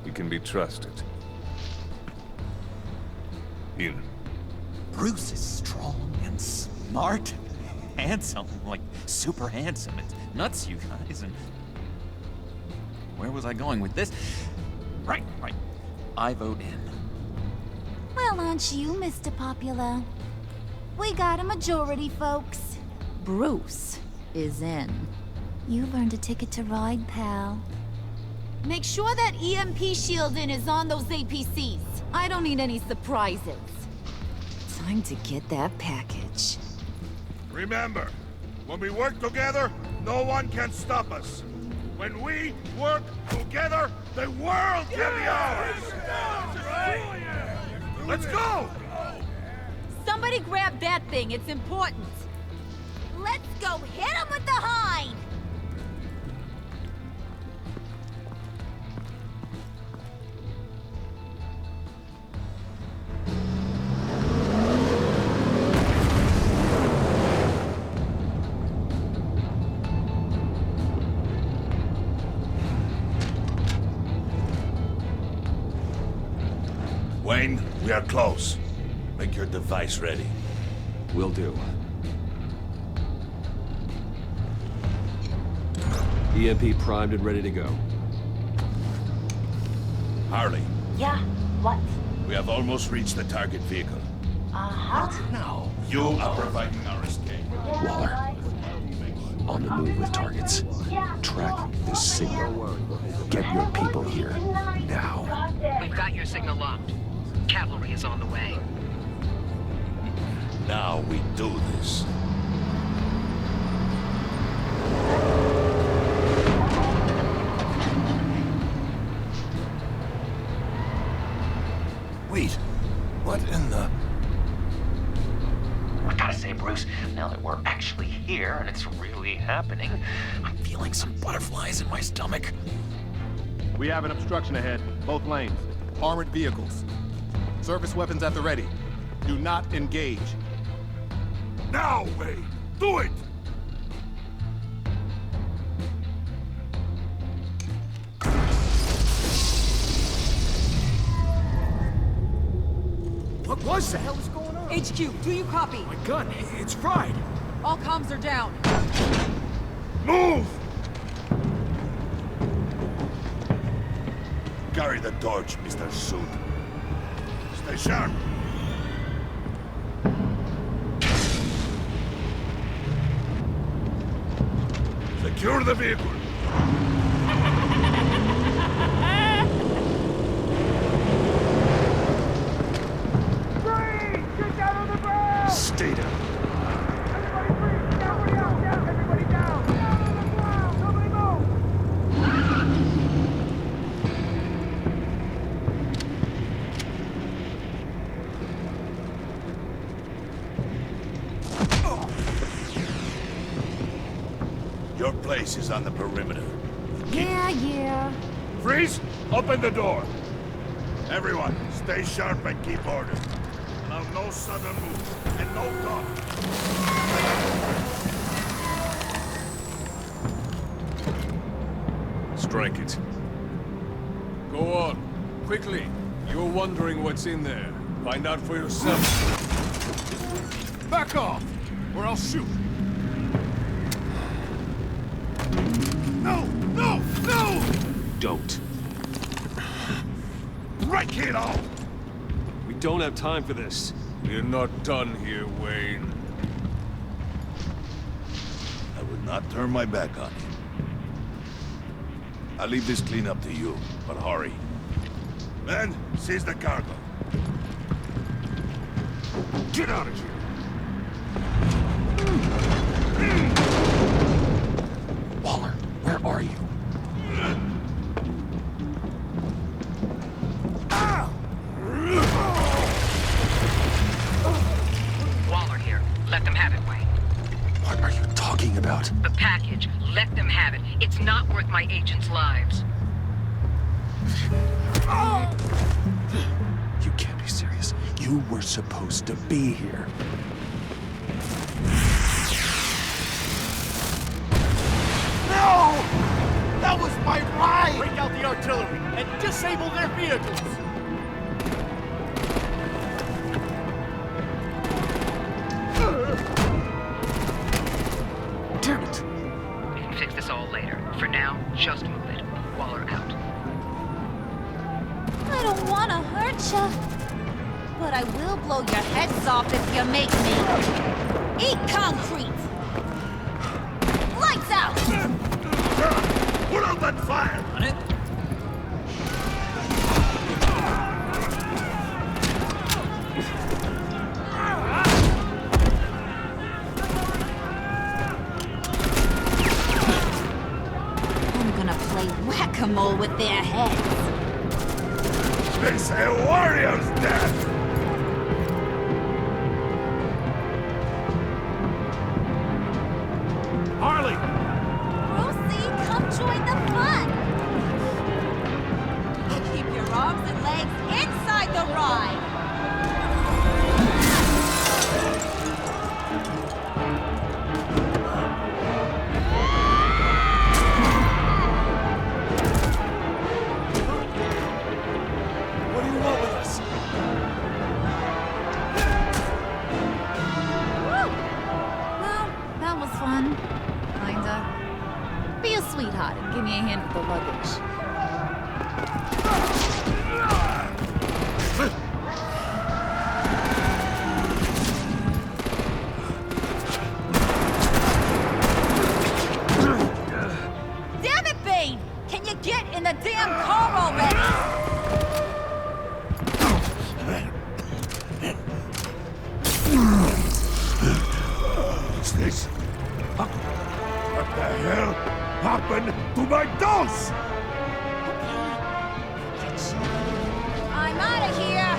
He can be trusted. In. Bruce is strong and smart and handsome, like super handsome. It's nuts, you guys, and... Where was I going with this? Right. I vote in. Well, aren't you, Mr. Popular? We got a majority, folks. Bruce is in. You've earned a ticket to ride, pal. Make sure that EMP shielding is on those APCs. I don't need any surprises. Time to get that package. Remember, when we work together, no one can stop us. When we work together, the world can be ours! Let's go! Somebody grab that thing, it's important. Let's go hit him with the hind! Wayne, we are close. Make your device ready. Will do. EMP primed and ready to go. Harley, Yeah, what? we have almost reached the target vehicle. What? Now, you are providing our escape. Waller. On the move with targets. Track this signal. Get your people here. Now. We've got your signal locked. Cavalry is on the way. Now we do this. Wait, what in the... I gotta say, Bruce, now that we're actually here and it's really happening, I'm feeling some butterflies in my stomach. We have an obstruction ahead, both lanes. Armored vehicles. Service weapons at the ready. Do not engage. Now, Wayne! Do it! What was that? What the hell is going on? HQ, do you copy? My gun, it's fried. All comms are down. Move! Carry the torch, Mr. Suit. Stay sharp. Secure the vehicle. Get down on the ground! Stay down. Everybody breathe! Down, down! Everybody down! Down on the ground! Nobody move! Your place is on the perimeter. Yeah. Freeze! Open the door. Everyone, stay sharp and keep order. Allow no sudden move and no talk. Strike it. Go on. Quickly. You're wondering what's in there. Find out for yourself. Back off, or I'll shoot. No! No! No! Don't. Break it off! We don't have time for this. We're not done here, Wayne. I will not turn my back on you. I'll leave this clean up to you, but hurry. Men, seize the cargo. Get out of here! Waller, where are you? Waller here. Let them have it, Wayne. What are you talking about? The package. Let them have it. It's not worth my agents' lives. You can't be serious. You were supposed to be here. No! That was my ride! Break out the artillery and disable their vehicles! Damn it! We can fix this all later. For now, just move it. Waller out. I don't want to hurt you, but I will blow your heads off if you make me. Eat concrete! Lights out! Put out that fire! On it? I'm gonna play whack-a-mole with their heads. It's a warrior's death! Harley! Rosie, come join the fun! Keep your arms and legs inside the ride! What do you want with us? Woo! Well, that was fun. Kinda. Be a sweetheart and give me a hand with the luggage. Damn it, Bane! Can you get in the damn car already? What's this? What the hell happened to my dolls? I'm out of here!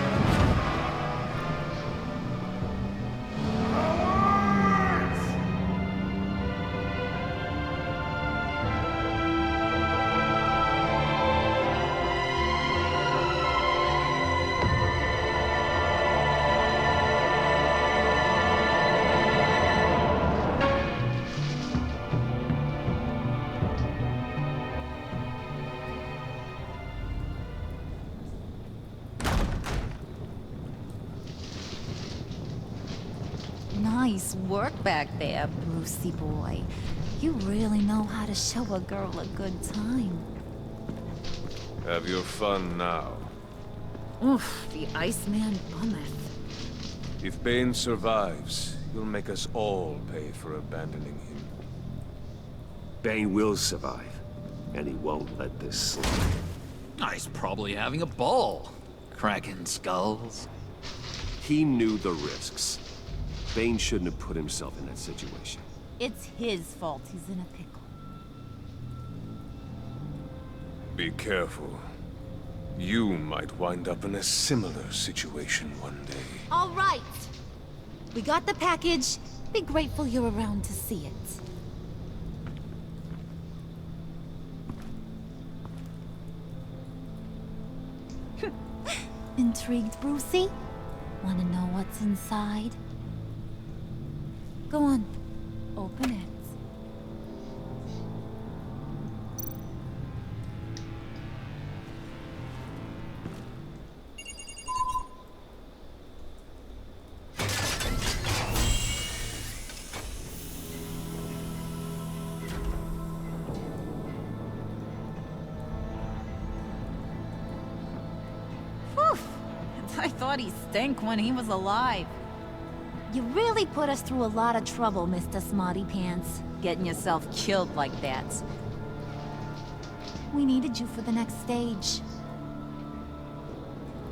Nice work back there, Brucey boy. You really know how to show a girl a good time. Have your fun now. Oof, the Iceman bummeth. If Bane survives, you'll make us all pay for abandoning him. Bane will survive, and he won't let this slide. He's probably having a ball. Cracking skulls. He knew the risks. Bane shouldn't have put himself in that situation. It's his fault he's in a pickle. Be careful. You might wind up in a similar situation one day. All right. We got the package. Be grateful you're around to see it. Intrigued, Brucey? Want to know what's inside? Go on. Open it. I thought he stank when he was alive. You really put us through a lot of trouble, Mr. Smarty Pants. Getting yourself killed like that. We needed you for the next stage.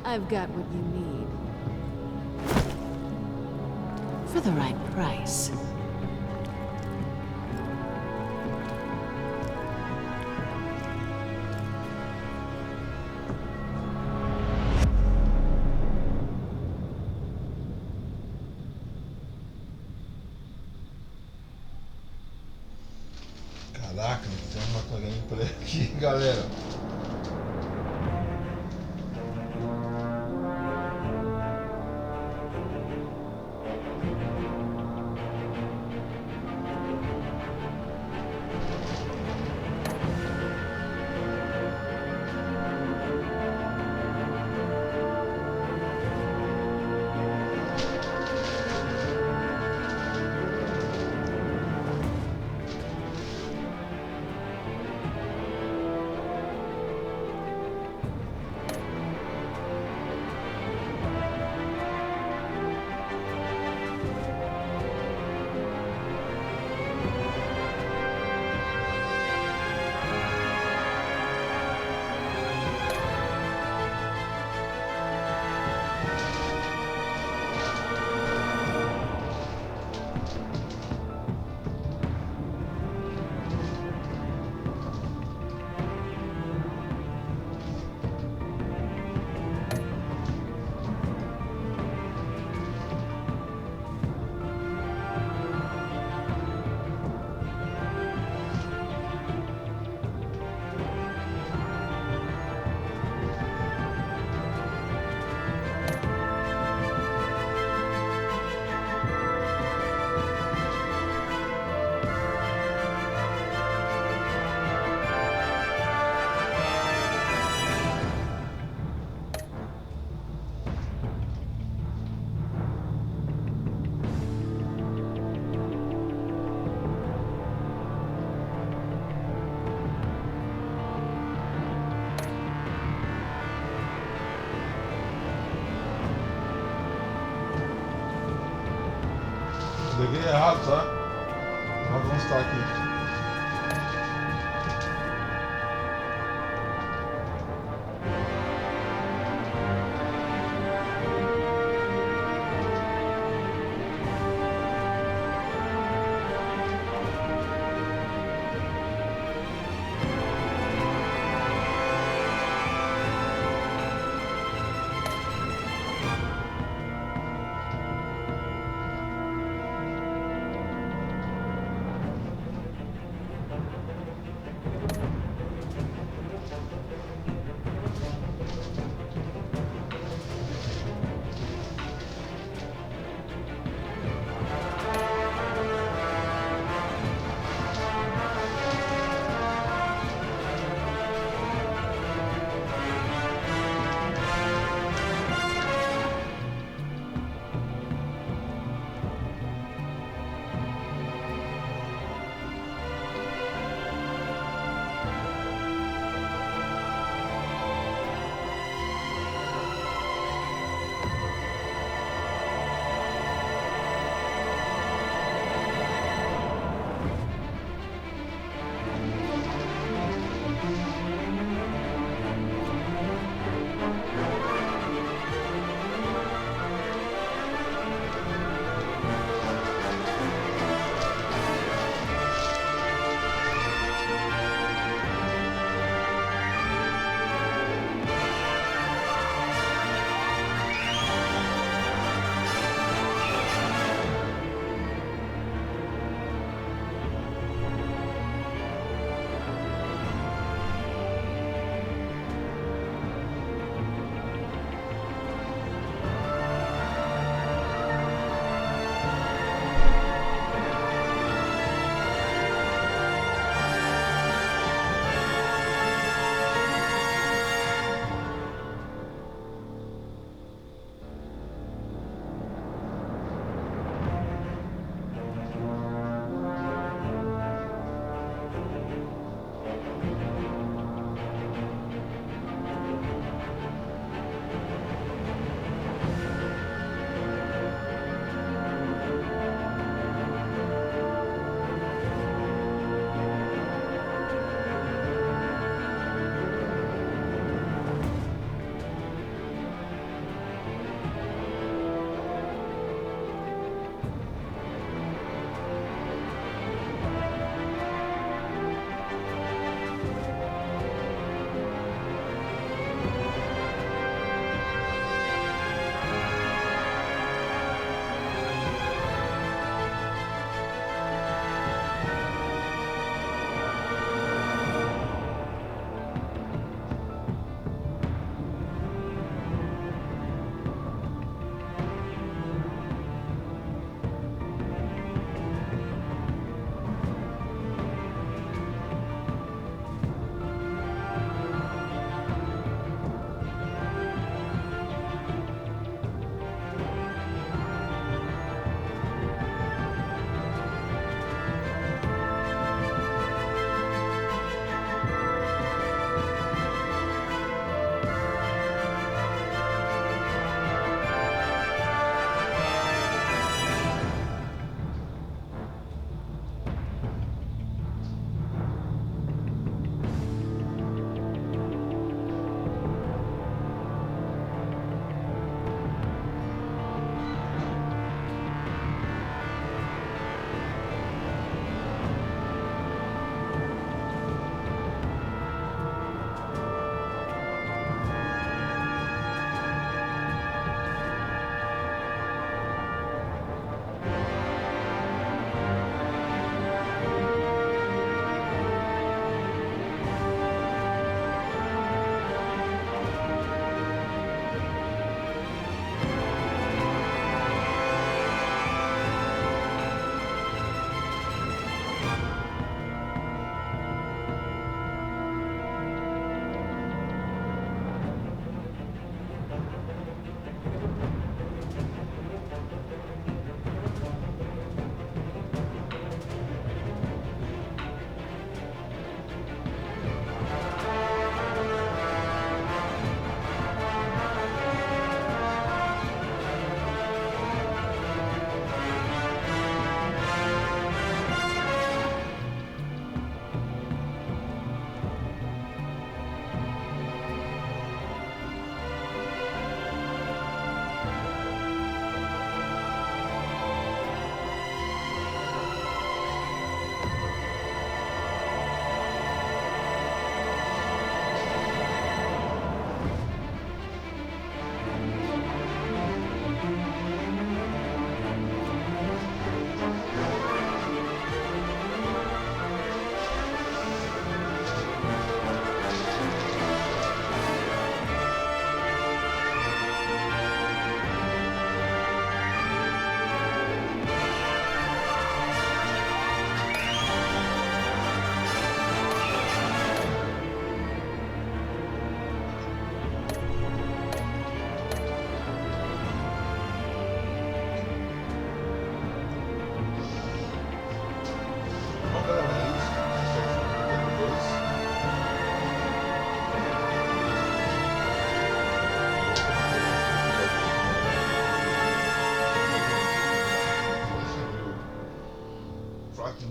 I've got what you need. For the right price. Caraca, tem uma gameplay aqui, galera. Peguei errado, tá? Mas vamos estar aqui.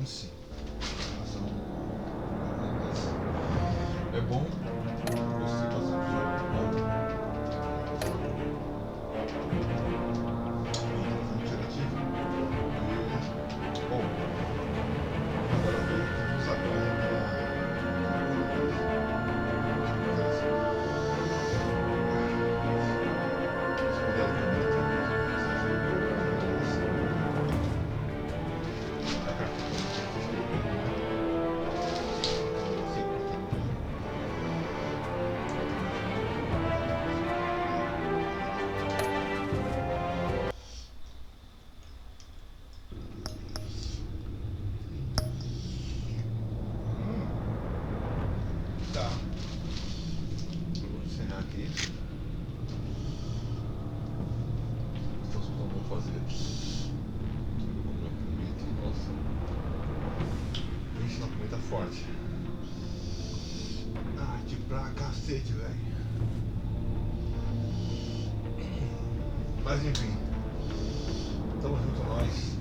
denúncia. É bom. Gostei bastante do jogo. Interativo. Bom. Agora vamos agora. Tá. Vou encerrar aqui. Então, vamos fazer. Nossa. Ixi, uma pimenta forte. Ai, de pra cacete, velho. Mas enfim. Tamo junto, nós.